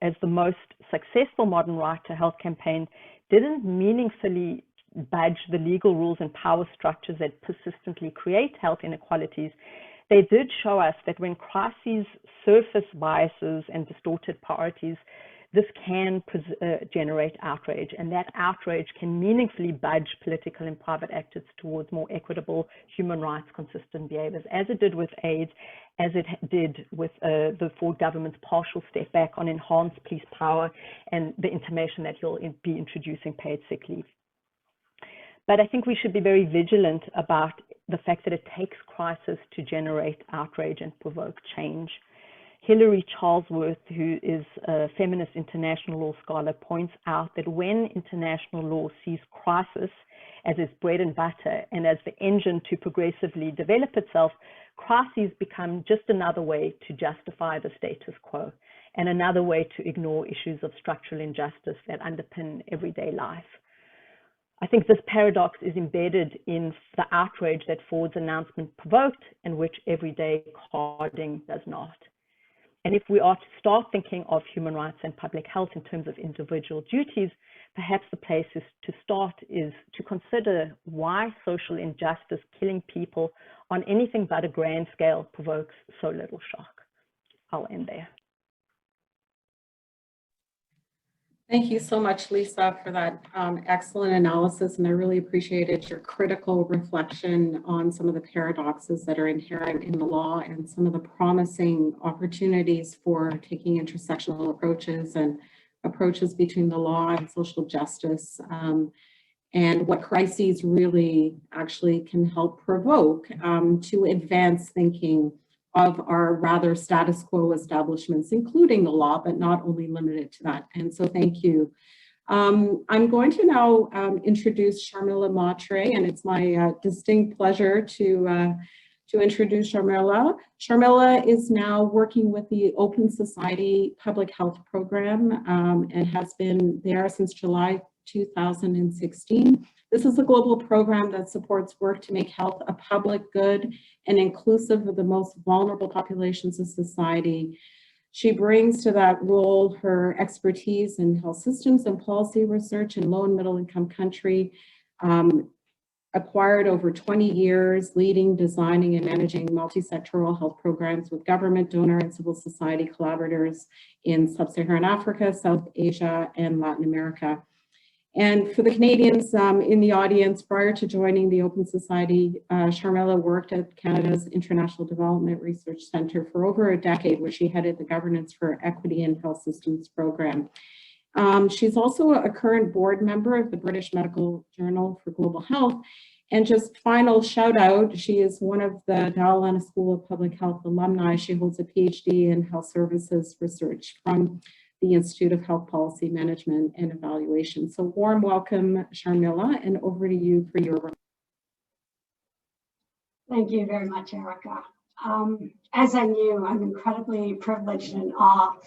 as the most successful modern right to health campaign didn't meaningfully budge the legal rules and power structures that persistently create health inequalities, they did show us that when crises surface biases and distorted priorities, this can generate outrage, and that outrage can meaningfully budge political and private actors towards more equitable human rights consistent behaviors, as it did with AIDS, as it did with the Ford government's partial step back on enhanced police power and the intimation that he'll be introducing paid sick leave. But I think we should be very vigilant about the fact that it takes crisis to generate outrage and provoke change. Hilary Charlesworth, who is a feminist international law scholar, points out that when international law sees crisis as its bread and butter and as the engine to progressively develop itself, crises become just another way to justify the status quo and another way to ignore issues of structural injustice that underpin everyday life. I think this paradox is embedded in the outrage that Ford's announcement provoked and which everyday carding does not. And if we are to start thinking of human rights and public health in terms of individual duties, perhaps the place to start is to consider why social injustice, killing people on anything but a grand scale, provokes so little shock. I'll end there. Thank you so much, Lisa, for that excellent analysis, and I really appreciated your critical reflection on some of the paradoxes that are inherent in the law and some of the promising opportunities for taking intersectional approaches and approaches between the law and social justice, and what crises really actually can help provoke to advance thinking of our rather status quo establishments, including the law, but not only limited to that. And so thank you. I'm going to now introduce Sharmila Matre, and it's my distinct pleasure to introduce Sharmila. Sharmila is now working with the Open Society Public Health Program and has been there since July 2016. This is a global program that supports work to make health a public good and inclusive of the most vulnerable populations of society. She brings to that role her expertise in health systems and policy research in low and middle income country, acquired over 20 years leading, designing, and managing multi-sectoral health programs with government, donor, and civil society collaborators in sub-Saharan Africa, South Asia, and Latin America. And for the Canadians in the audience, prior to joining the Open Society, Sharmila worked at Canada's International Development Research Centre for over a decade, where she headed the Governance for Equity in Health Systems program. She's also a current board member of the British Medical Journal for Global Health. And just final shout out, she is one of the Dalhousie School of Public Health alumni. She holds a PhD in health services research from the Institute of Health Policy Management and Evaluation. So warm welcome, Sharmila, and over to you for your remarks. Thank you very much, Erica. As I knew, I'm incredibly privileged and awe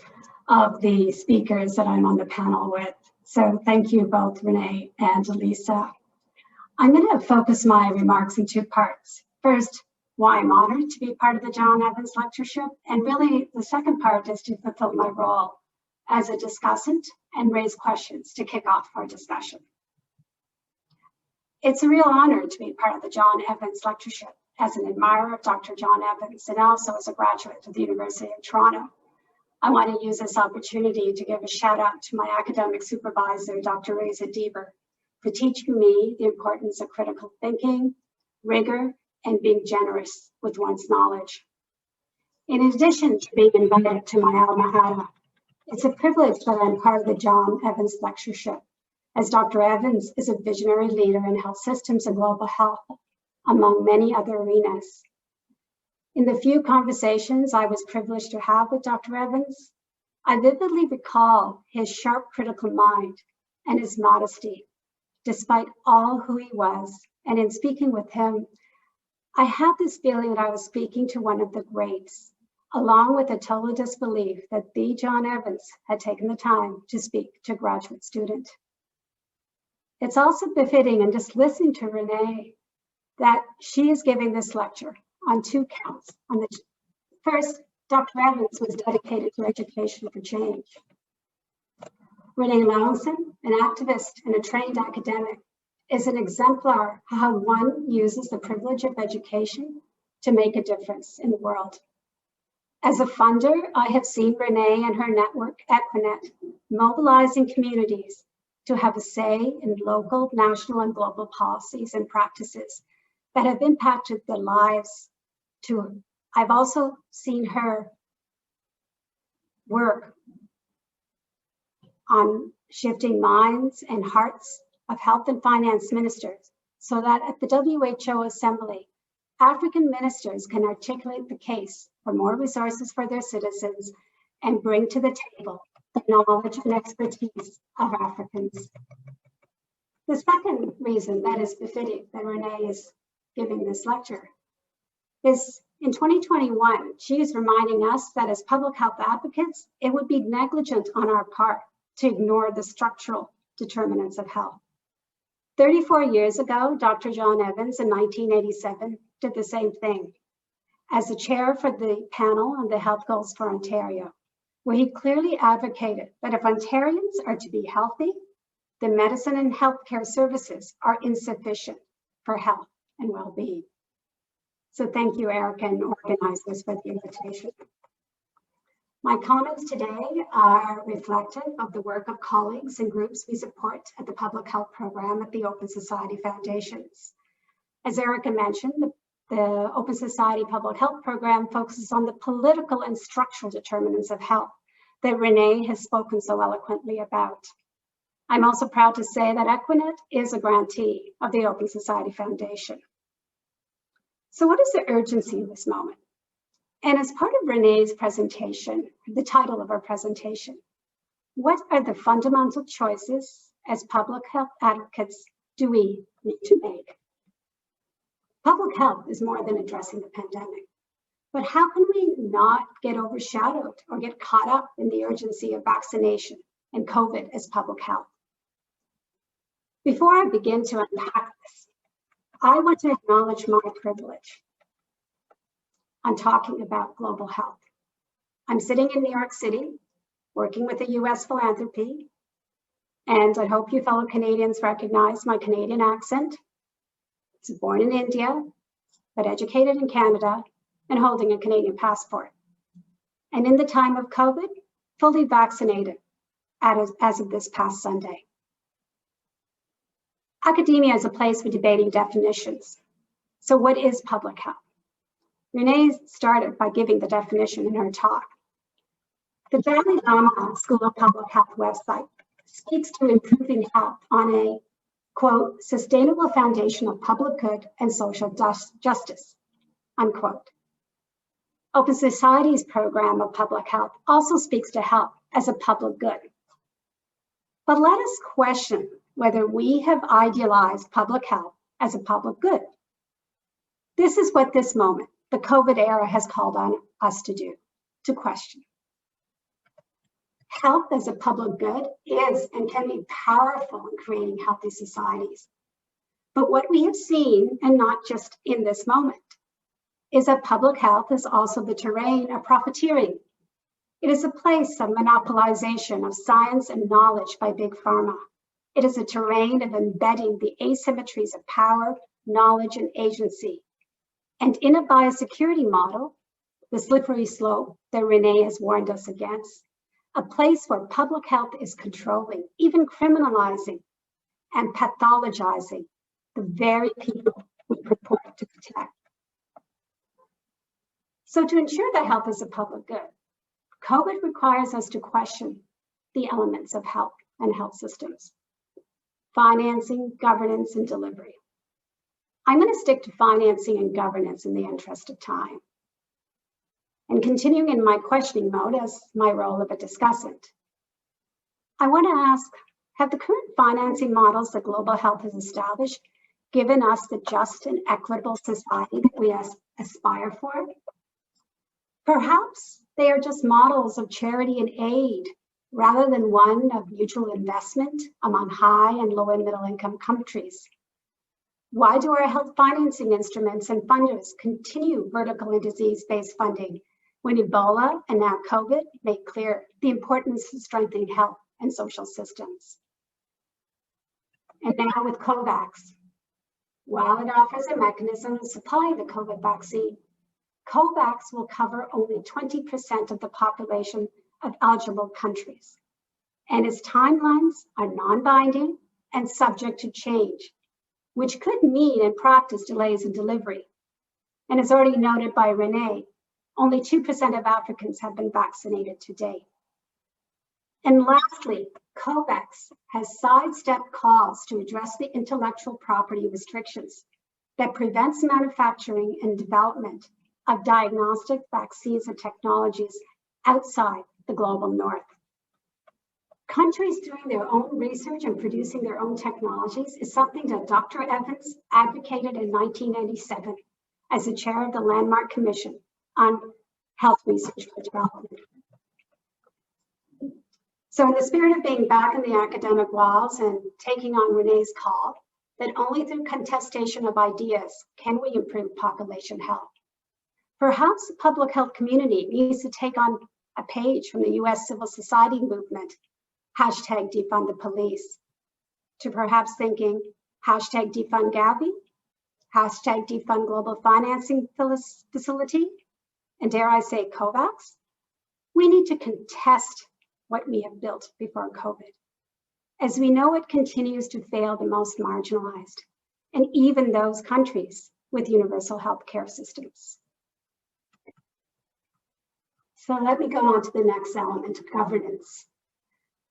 of the speakers that I'm on the panel with. So thank you both, Rene and Lisa. I'm going to focus my remarks in two parts. First, why I'm honored to be part of the John Evans Lectureship, and really the second part is to fulfill my role as a discussant and raise questions to kick off our discussion. It's a real honor to be part of the John Evans Lectureship as an admirer of Dr. John Evans and also as a graduate of the University of Toronto. I want to use this opportunity to give a shout out to my academic supervisor, Dr. Reza Deber, for teaching me the importance of critical thinking, rigor, and being generous with one's knowledge. In addition to being invited to my alma mater, it's a privilege that I'm part of the John Evans Lectureship, as Dr. Evans is a visionary leader in health systems and global health, among many other arenas. In the few conversations I was privileged to have with Dr. Evans, I vividly recall his sharp critical mind and his modesty, despite all who he was. And in speaking with him, I had this feeling that I was speaking to one of the greats, along with a total disbelief that the John Evans had taken the time to speak to a graduate student. It's also befitting, and just listening to Rene, that she is giving this lecture on two counts. First, Dr. Evans was dedicated to education for change. Rene Loewenson, an activist and a trained academic, is an exemplar of how one uses the privilege of education to make a difference in the world. As a funder, I have seen Rene and her network, Equinet, mobilizing communities to have a say in local, national, and global policies and practices that have impacted their lives. I've also seen her work on shifting minds and hearts of health and finance ministers, so that at the WHO Assembly, African ministers can articulate the case for more resources for their citizens and bring to the table the knowledge and expertise of Africans. The second reason that is befitting that Rene is giving this lecture is in 2021, she is reminding us that as public health advocates, it would be negligent on our part to ignore the structural determinants of health. 34 years ago, Dr. John Evans in 1987 did the same thing as the chair for the panel on the health goals for Ontario, where he clearly advocated that if Ontarians are to be healthy, the medicine and healthcare services are insufficient for health and well-being. So thank you, Erica and organizers, for the invitation. My comments today are reflective of the work of colleagues and groups we support at the Public Health Program at the Open Society Foundations. As Erica mentioned, the Open Society Public Health Program focuses on the political and structural determinants of health that Rene has spoken so eloquently about. I'm also proud to say that Equinet is a grantee of the Open Society Foundation. So what is the urgency of this moment? And as part of Rene's presentation, the title of our presentation, what are the fundamental choices as public health advocates do we need to make? Public health is more than addressing the pandemic, but how can we not get overshadowed or get caught up in the urgency of vaccination and COVID as public health? Before I begin to unpack this, I want to acknowledge my privilege on talking about global health. I'm sitting in New York City, working with a US philanthropy, and I hope you fellow Canadians recognize my Canadian accent. I was born in India, but educated in Canada and holding a Canadian passport. And in the time of COVID, fully vaccinated as of this past Sunday. Academia is a place for debating definitions. So what is public health? Rene started by giving the definition in her talk. The Dalai Lama School of Public Health website speaks to improving health on a, quote, sustainable foundation of public good and social justice, unquote. Open Society's program of public health also speaks to health as a public good. But let us question whether we have idealized public health as a public good. This is what this moment, the COVID era, has called on us to do, to question. Health as a public good is and can be powerful in creating healthy societies. But what we have seen, and not just in this moment, is that public health is also the terrain of profiteering. It is a place of monopolization of science and knowledge by big pharma. It is a terrain of embedding the asymmetries of power, knowledge, and agency. And in a biosecurity model, the slippery slope that Rene has warned us against, a place where public health is controlling, even criminalizing and pathologizing the very people we purport to protect. So to ensure that health is a public good, COVID requires us to question the elements of health and health systems: financing, governance, and delivery. I'm going to stick to financing and governance in the interest of time. And continuing in my questioning mode as my role of a discussant, I want to ask, have the current financing models that global health has established given us the just and equitable society that we aspire for? Perhaps they are just models of charity and aid rather than one of mutual investment among high and low and middle income countries. Why do our health financing instruments and funders continue vertical and disease-based funding when Ebola and now COVID make clear the importance of strengthening health and social systems? And now with COVAX, while it offers a mechanism to supply the COVID vaccine, COVAX will cover only 20% of the population of eligible countries, and its timelines are non-binding and subject to change, which could mean in practice delays in delivery. And as already noted by Rene, only 2% of Africans have been vaccinated to date. And lastly, COVAX has sidestepped calls to address the intellectual property restrictions that prevents manufacturing and development of diagnostic vaccines and technologies outside the global north. Countries doing their own research and producing their own technologies is something that Dr. Evans advocated in 1997 as the chair of the Landmark Commission on Health Research for Development. So in the spirit of being back in the academic walls and taking on Rene's call, that only through contestation of ideas can we improve population health. Perhaps the public health community needs to take on a page from the US civil society movement, hashtag defund the police, to perhaps thinking hashtag defund Gavi, hashtag defund global financing facility, and dare I say COVAX. We need to contest what we have built before COVID. As we know, it continues to fail the most marginalized, and even those countries with universal health care systems. So let me go on to the next element, governance.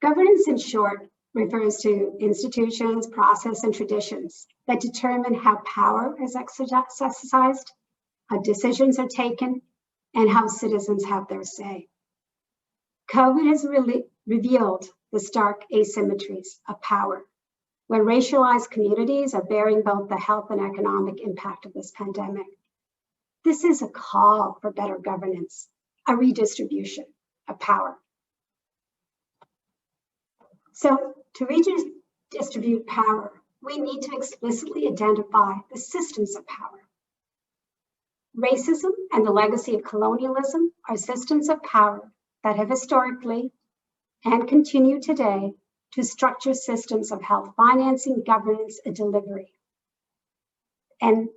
Governance, in short, refers to institutions, process, and traditions that determine how power is exercised, how decisions are taken, and how citizens have their say. COVID has really revealed the stark asymmetries of power, where racialized communities are bearing both the health and economic impact of this pandemic. This is a call for better governance, a redistribution of power. So to redistribute power, we need to explicitly identify the systems of power. Racism and the legacy of colonialism are systems of power that have historically and continue today to structure systems of health financing, governance, and delivery, and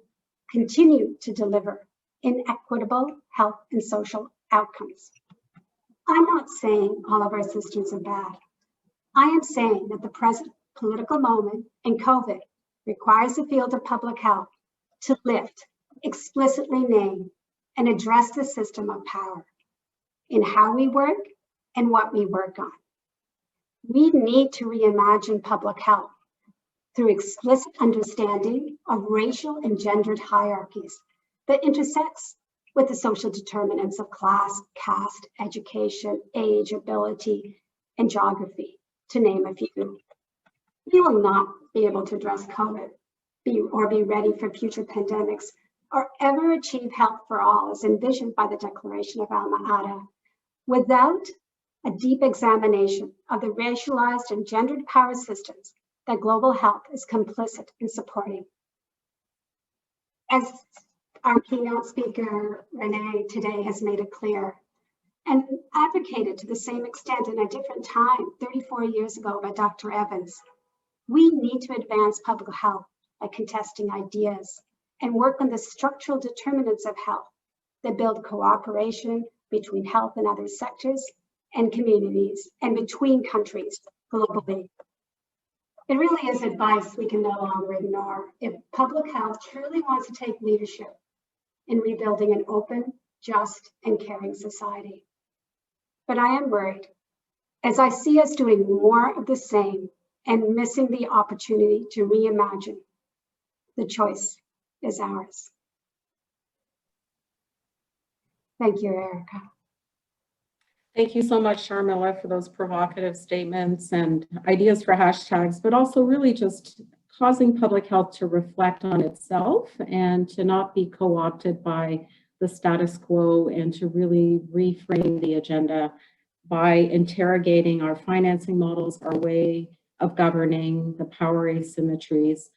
continue to deliver inequitable health and social outcomes. I'm not saying all of our systems are bad. I am saying that the present political moment in COVID requires the field of public health to lift, explicitly name, and address the system of power in how we work and what we work on. We need to reimagine public health through explicit understanding of racial and gendered hierarchies that intersects with the social determinants of class, caste, education, age, ability, and geography, to name a few. We will not be able to address COVID or be ready for future pandemics or ever achieve health for all as envisioned by the Declaration of Alma-Ata without a deep examination of the racialized and gendered power systems that global health is complicit in supporting. As our keynote speaker, Rene, today has made it clear and advocated to the same extent in a different time, 34 years ago by Dr. Evans, we need to advance public health by contesting ideas and work on the structural determinants of health that build cooperation between health and other sectors and communities and between countries globally. It really is advice we can no longer ignore if public health truly wants to take leadership in rebuilding an open, just, and caring society. But I am worried as I see us doing more of the same and missing the opportunity to reimagine. The choice is ours. Thank you, Erica. Thank you so much, Sharmila, for those provocative statements and ideas for hashtags, but also really just causing public health to reflect on itself and to not be co-opted by the status quo, and to really reframe the agenda by interrogating our financing models, our way of governing, the power asymmetries.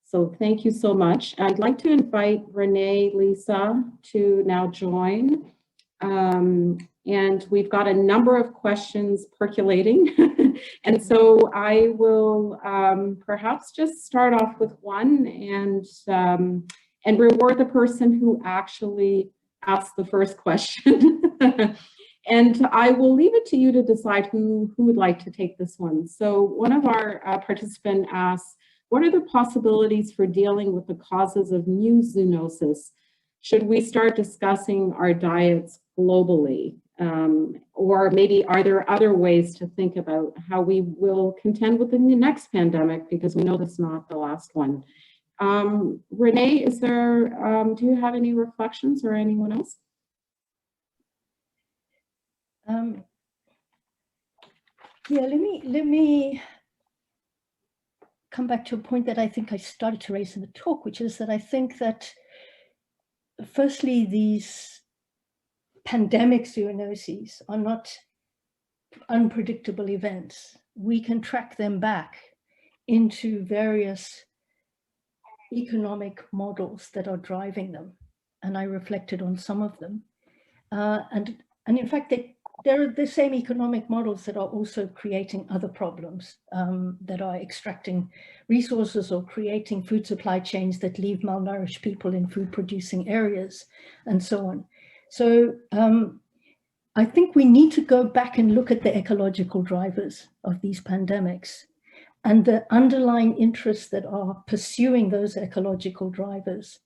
So thank you so much. I'd like to invite Rene, Lisa to now join. And we've got a number of questions percolating. And so I will perhaps just start off with one and reward the person who actually asked the first question. And I will leave it to you to decide who would like to take this one. So one of our participants asks, what are the possibilities for dealing with the causes of new zoonosis? Should we start discussing our diets globally? Or maybe are there other ways to think about how we will contend with the next pandemic, because we know this is not the last one. Rene, is there, do you have any reflections, or anyone else? Yeah, let me come back to a point that I think I started to raise in the talk, which is that I think that firstly, these pandemic zoonoses are not unpredictable events. We can track them back into various economic models that are driving them. And I reflected on some of them. And in fact, they're the same economic models that are also creating other problems, that are extracting resources or creating food supply chains that leave malnourished people in food producing areas and so on. So I think we need to go back and look at the ecological drivers of these pandemics and the underlying interests that are pursuing those ecological drivers.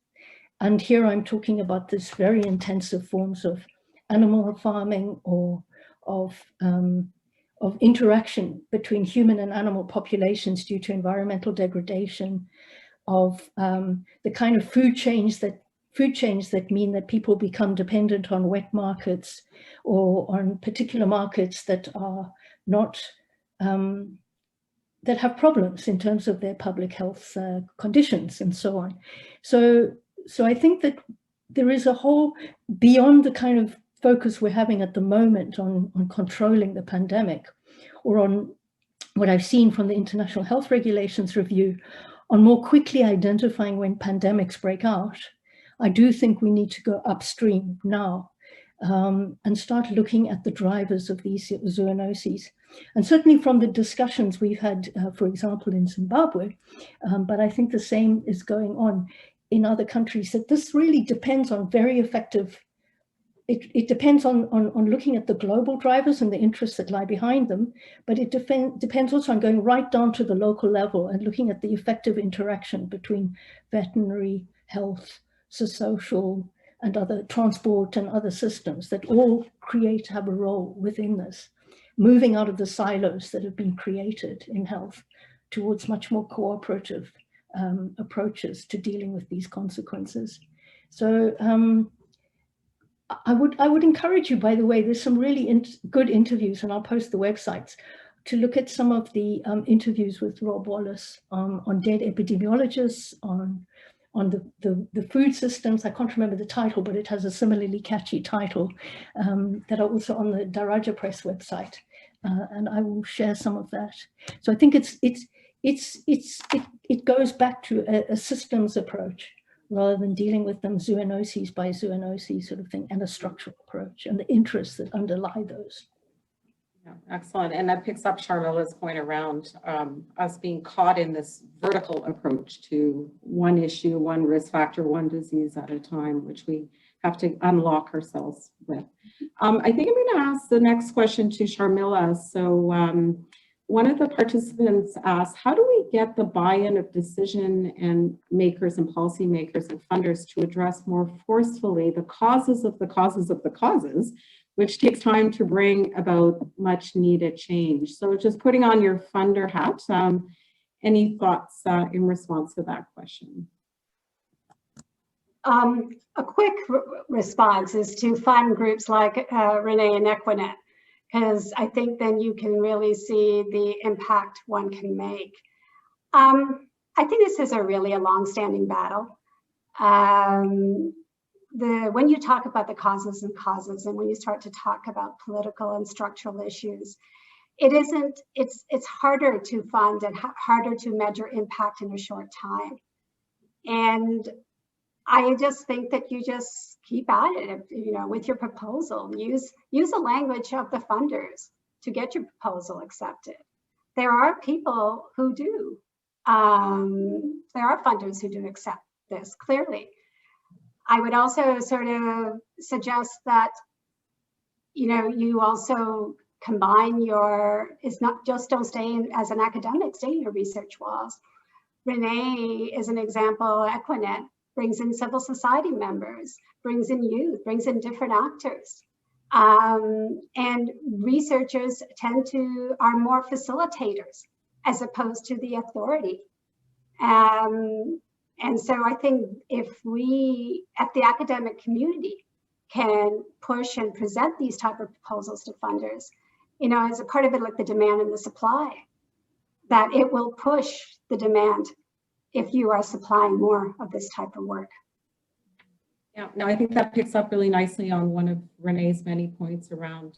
And here I'm talking about this very intensive forms of animal farming or of interaction between human and animal populations due to environmental degradation, of the kind of food chains that mean that people become dependent on wet markets or on particular markets that are not, that have problems in terms of their public health conditions and so on. So I think that there is a whole, beyond the kind of focus we're having at the moment on controlling the pandemic, or on what I've seen from the International Health Regulations Review, on more quickly identifying when pandemics break out. I do think we need to go upstream now and start looking at the drivers of these zoonoses. And certainly from the discussions we've had, for example, in Zimbabwe, but I think the same is going on in other countries, that this really depends on very effective, it depends on looking at the global drivers and the interests that lie behind them, but it depends also on going right down to the local level and looking at the effective interaction between veterinary, health, social, and other transport and other systems that all have a role within this, moving out of the silos that have been created in health towards much more cooperative approaches to dealing with these consequences. So I would encourage you, by the way, there's some really good interviews, and I'll post the websites, to look at some of the interviews with Rob Wallace on dead epidemiologists, on the food systems. I can't remember the title, but it has a similarly catchy title, that are also on the Daraja Press website, and I will share some of that. So I think it goes back to a systems approach, rather than dealing with them zoonoses by zoonoses sort of thing, and a structural approach and the interests that underlie those. Yeah, excellent. And that picks up Charmilla's point around us being caught in this vertical approach to one issue, one risk factor, one disease at a time, which we have to unlock ourselves with. I think I'm going to ask the next question to Charmilla. So one of the participants asked, how do we get the buy-in of decision and makers and policymakers and funders to address more forcefully the causes of the causes of the causes, which takes time to bring about much needed change? So just putting on your funder hat, any thoughts in response to that question? A quick response is to fund groups like Rene and Equinet, because I think then you can really see the impact one can make. I think this is really a long-standing battle. When you talk about the causes, and when you start to talk about political and structural issues, it's harder to fund and harder to measure impact in a short time. And I just think that you just keep at it, with your proposal. Use the language of the funders to get your proposal accepted. There are people who do. There are funders who do accept this, clearly. I would also sort of suggest that, you also combine it's not just don't stay as an academic, stay in your research walls. Rene is an example. Equinet brings in civil society members, brings in youth, brings in different actors. And researchers are more facilitators as opposed to the authority. And so I think if we at the academic community can push and present these type of proposals to funders, you know, as a part of it, like the demand and the supply, that it will push the demand if you are supplying more of this type of work. Yeah, no, I think that picks up really nicely on one of Renee's many points around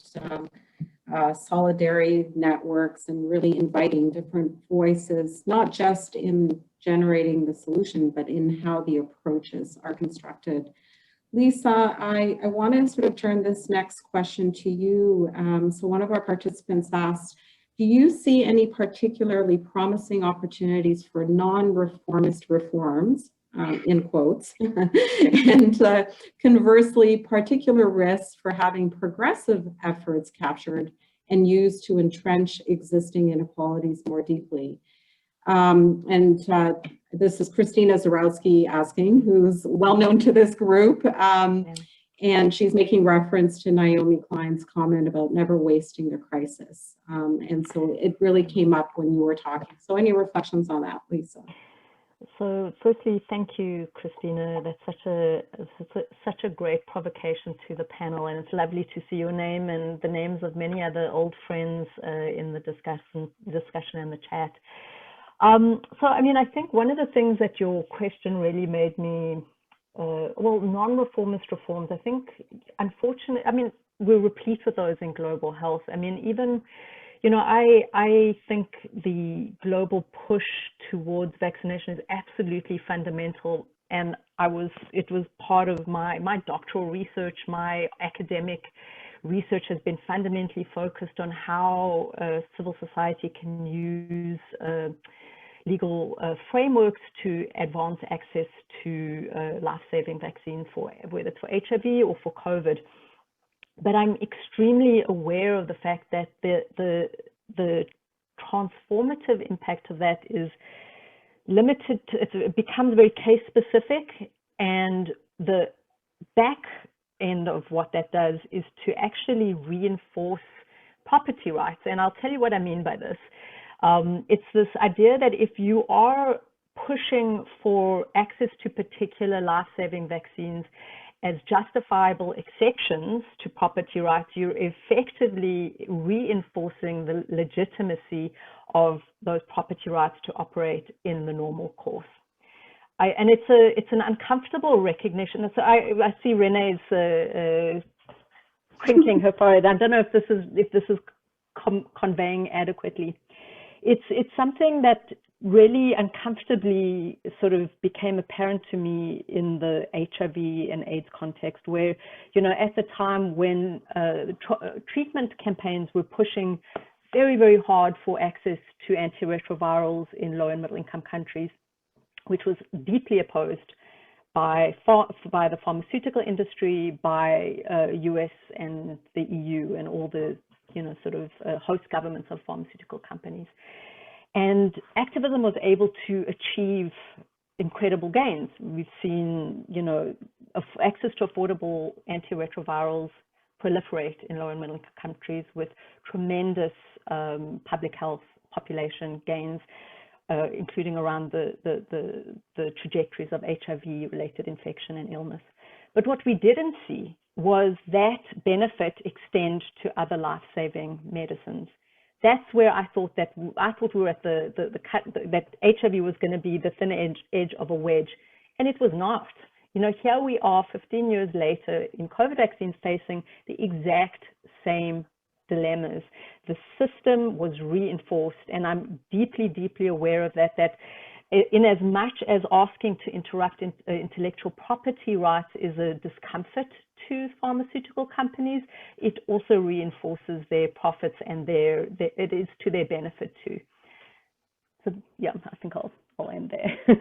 solidarity networks and really inviting different voices, not just in generating the solution, but in how the approaches are constructed. Lisa, I want to sort of turn this next question to you. So one of our participants asked, do you see any particularly promising opportunities for non-reformist reforms, in quotes, and conversely, particular risks for having progressive efforts captured and used to entrench existing inequalities more deeply? This is Christina Zarowski asking, who's well known to this group. And she's making reference to Naomi Klein's comment about never wasting a crisis. And so it really came up when you were talking. So any reflections on that, Lisa? So firstly, thank you, Christina. That's such a great provocation to the panel, and it's lovely to see your name and the names of many other old friends in the discussion in the chat. So, I mean, I think one of the things that your question really made me, well, non-reformist reforms, I think, unfortunately, I mean, we're replete with those in global health. I mean, even, you know, I think the global push towards vaccination is absolutely fundamental. And it was part of my doctoral research. My academic research has been fundamentally focused on how civil society can use legal frameworks to advance access to life-saving vaccines, whether it's for HIV or for COVID. But I'm extremely aware of the fact that the transformative impact of that is limited to, it becomes very case specific, and the back end of what that does is to actually reinforce property rights. And I'll tell you what I mean by this. It's this idea that if you are pushing for access to particular life-saving vaccines as justifiable exceptions to property rights, you're effectively reinforcing the legitimacy of those property rights to operate in the normal course. And it's an uncomfortable recognition. So I see Renee's crinkling her forehead. I don't know if this is conveying adequately. It's something that really uncomfortably sort of became apparent to me in the HIV and AIDS context, where, you know, at the time when treatment campaigns were pushing very, very hard for access to antiretrovirals in low and middle income countries, which was deeply opposed by the pharmaceutical industry, by US and the EU and all the, you know, sort of host governments of pharmaceutical companies. And activism was able to achieve incredible gains. We've seen, you know, access to affordable antiretrovirals proliferate in low and middle income countries with tremendous public health population gains, including around the trajectories of HIV-related infection and illness. But what we didn't see was that benefit extend to other life-saving medicines. That's where I thought we were at that HIV was going to be the thin edge of a wedge, and it was not. You know, here we are 15 years later in COVID vaccines facing the exact same dilemmas. The system was reinforced, and I'm deeply, deeply aware of that, in as much as asking to interrupt intellectual property rights is a discomfort to pharmaceutical companies, it also reinforces their profits, and it is to their benefit too. So yeah, I think I'll end there.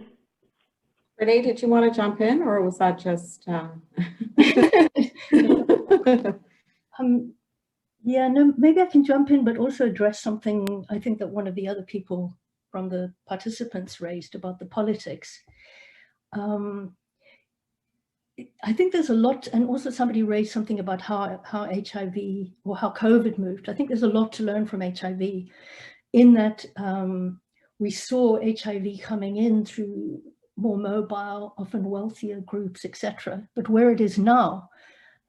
Renee, did you want to jump in, or was that just? Yeah, no, maybe I can jump in, but also address something I think that one of the other people from the participants raised about the politics. I think there's a lot, and also somebody raised something about how HIV or how COVID moved. I think there's a lot to learn from HIV in that we saw HIV coming in through more mobile, often wealthier groups, etc. But where it is now,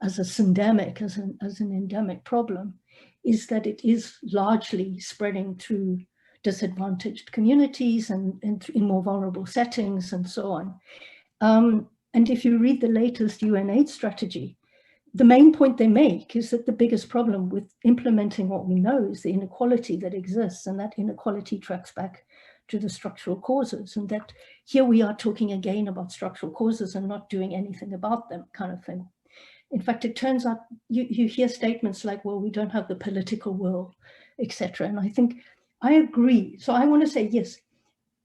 as a syndemic, as an endemic problem, is that it is largely spreading through disadvantaged communities and in more vulnerable settings and so on. And if you read the latest UN AIDS strategy, the main point they make is that the biggest problem with implementing what we know is the inequality that exists, and that inequality tracks back to the structural causes, and that here we are talking again about structural causes and not doing anything about them, kind of thing. In fact, it turns out you hear statements like, well, we don't have the political will, etc. And I think I agree. So I want to say, yes,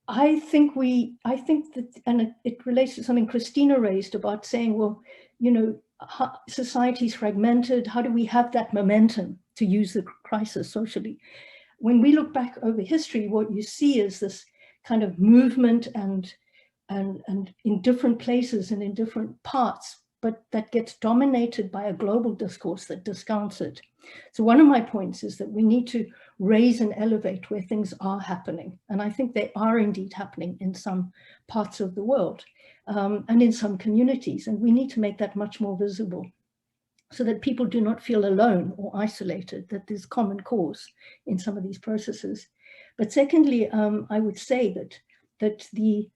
I think that, and it relates to something Christina raised about saying, well, you know, society's fragmented. How do we have that momentum to use the crisis socially? When we look back over history, what you see is this kind of movement and in different places and in different parts, but that gets dominated by a global discourse that discounts it. So one of my points is that we need to raise and elevate where things are happening. And I think they are indeed happening in some parts of the world and in some communities. And we need to make that much more visible so that people do not feel alone or isolated, that there's common cause in some of these processes. But secondly, I would say that the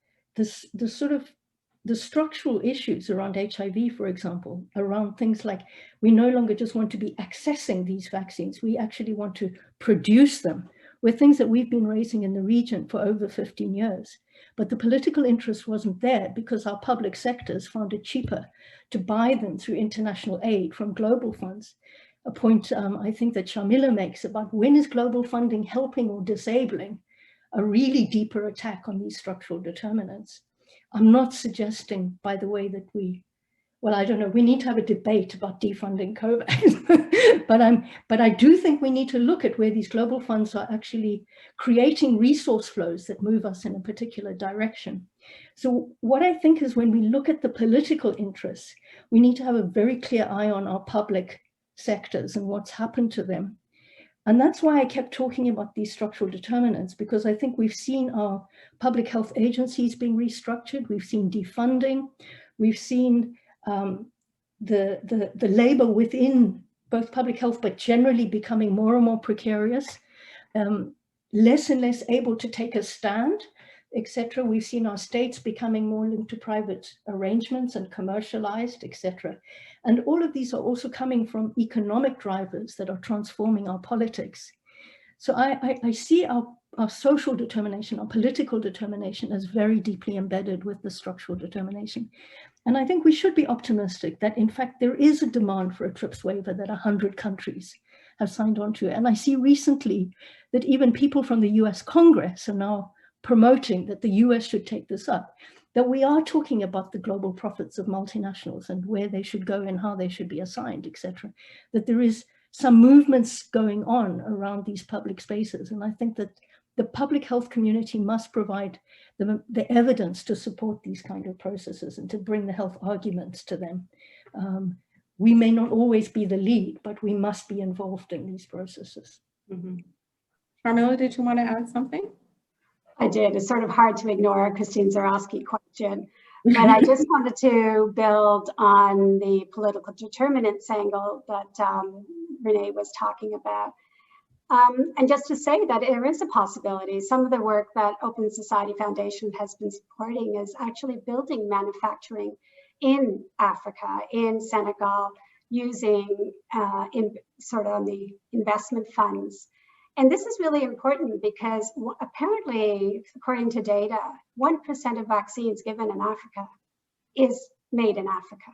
structural issues around HIV, for example, around things like we no longer just want to be accessing these vaccines, we actually want to produce them, were things that we've been raising in the region for over 15 years. But the political interest wasn't there because our public sectors found it cheaper to buy them through international aid from global funds. A point I think that Sharmila makes about when is global funding helping or disabling a really deeper attack on these structural determinants. I'm not suggesting, by the way, that I don't know, we need to have a debate about defunding COVAX, but I do think we need to look at where these global funds are actually creating resource flows that move us in a particular direction. So what I think is when we look at the political interests, we need to have a very clear eye on our public sectors and what's happened to them. And that's why I kept talking about these structural determinants, because I think we've seen our public health agencies being restructured. We've seen defunding. We've seen the labor within both public health, but generally becoming more and more precarious, less and less able to take a stand, etc. We've seen our states becoming more linked to private arrangements and commercialized, etc. And all of these are also coming from economic drivers that are transforming our politics. So I see our social determination, our political determination as very deeply embedded with the structural determination. And I think we should be optimistic that in fact there is a demand for a TRIPS waiver that 100 countries have signed on to. And I see recently that even people from the US Congress are now promoting that the US should take this up, that we are talking about the global profits of multinationals and where they should go and how they should be assigned, etc. That there is some movements going on around these public spaces. And I think that the public health community must provide the evidence to support these kind of processes and to bring the health arguments to them. We may not always be the lead, but we must be involved in these processes. Mm-hmm. Sharmila, did you want to add something? I did. It's sort of hard to ignore Christine Zarowski question, but I just wanted to build on the political determinants angle that Rene was talking about. And just to say that there is a possibility. Some of the work that Open Society Foundation has been supporting is actually building manufacturing in Africa, in Senegal, using sort of the investment funds. And this is really important because apparently, according to data, 1% of vaccines given in Africa is made in Africa.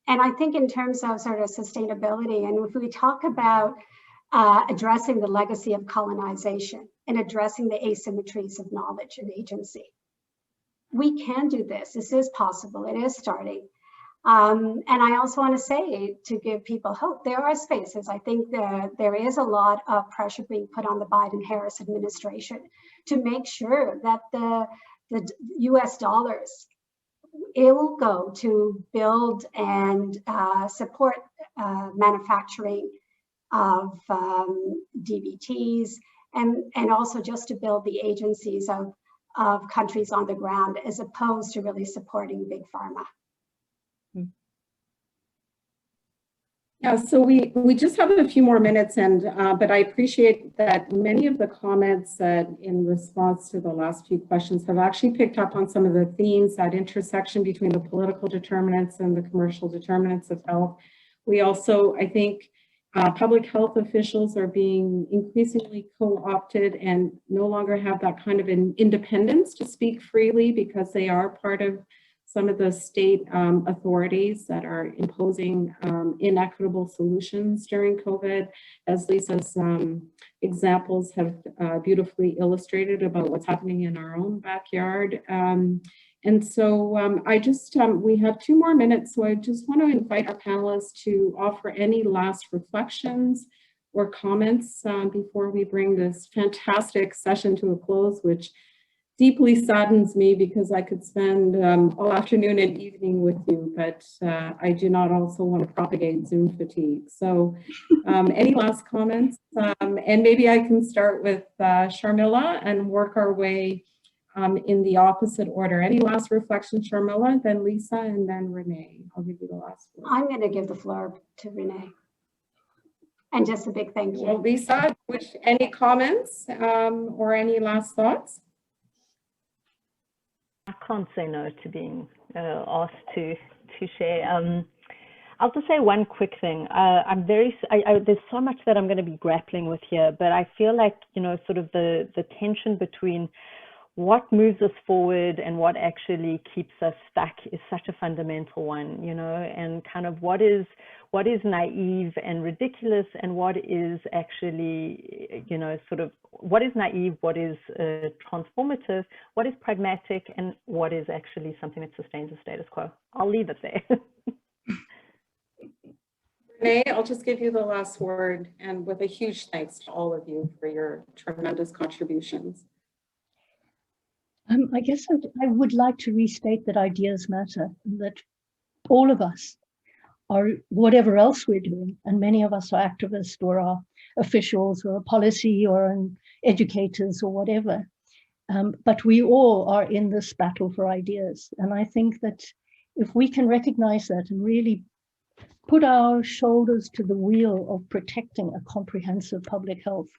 And I think in terms of sort of sustainability, and if we talk about addressing the legacy of colonization and addressing the asymmetries of knowledge and agency, we can do this. This is possible. It is starting. And I also want to say, to give people hope, there are spaces. I think there is a lot of pressure being put on the Biden-Harris administration to make sure that the US dollars it will go to build and support manufacturing of DBTs, and also just to build the agencies of countries on the ground, as opposed to really supporting big pharma. Yeah, so we just have a few more minutes, and but I appreciate that many of the comments that in response to the last few questions have actually picked up on some of the themes, that intersection between the political determinants and the commercial determinants of health. We also, I think, public health officials are being increasingly co-opted and no longer have that kind of an independence to speak freely, because they are part of some of the state authorities that are imposing inequitable solutions during COVID, as Lisa's examples have beautifully illustrated about what's happening in our own backyard. And so I just, we have 2 more minutes, so I just want to invite our panelists to offer any last reflections or comments before we bring this fantastic session to a close, which deeply saddens me because I could spend all afternoon and evening with you, but I do not also want to propagate Zoom fatigue. So any last comments? And maybe I can start with Sharmila and work our way in the opposite order. Any last reflections, Sharmila, then Lisa, and then Rene. I'll give you the last word. I'm going to give the floor to Rene. And just a big thank you. Well, Lisa, any comments or any last thoughts? I can't say no to being asked to share. I'll just say one quick thing. There's so much that I'm going to be grappling with here, but I feel like, sort of the tension between what moves us forward and what actually keeps us stuck is such a fundamental one, and kind of what is naive and ridiculous, and what is actually, what is naive, what is transformative, what is pragmatic, and what is actually something that sustains the status quo. I'll leave it there. Rene, I'll just give you the last word, and with a huge thanks to all of you for your tremendous contributions. I guess I would like to restate that ideas matter, and that all of us are, whatever else we're doing, and many of us are activists or are officials or policy or educators or whatever, but we all are in this battle for ideas. And I think that if we can recognize that and really put our shoulders to the wheel of protecting a comprehensive public health,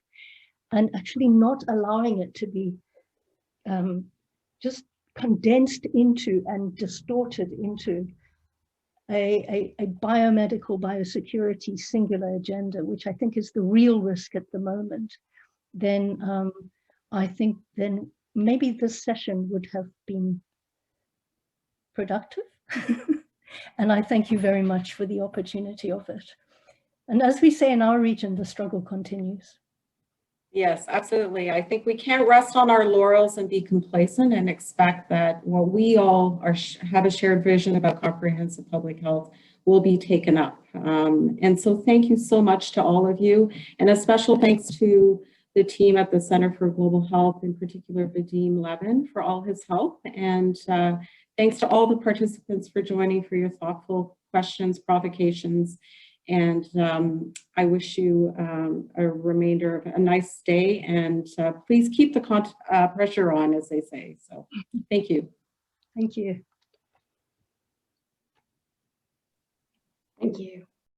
and actually not allowing it to be just condensed into and distorted into a biomedical biosecurity singular agenda, which I think is the real risk at the moment, then I think then maybe this session would have been productive. And I thank you very much for the opportunity of it. And as we say in our region, the struggle continues. Yes, absolutely. I think we can't rest on our laurels and be complacent and expect that what we all have a shared vision about comprehensive public health will be taken up. And so thank you so much to all of you, and a special thanks to the team at the Center for Global Health, in particular Vadim Levin, for all his help. And thanks to all the participants for joining, for your thoughtful questions, provocations. And I wish you a remainder of a nice day, and please keep the pressure on, as they say. So thank you. Thank you. Thank you.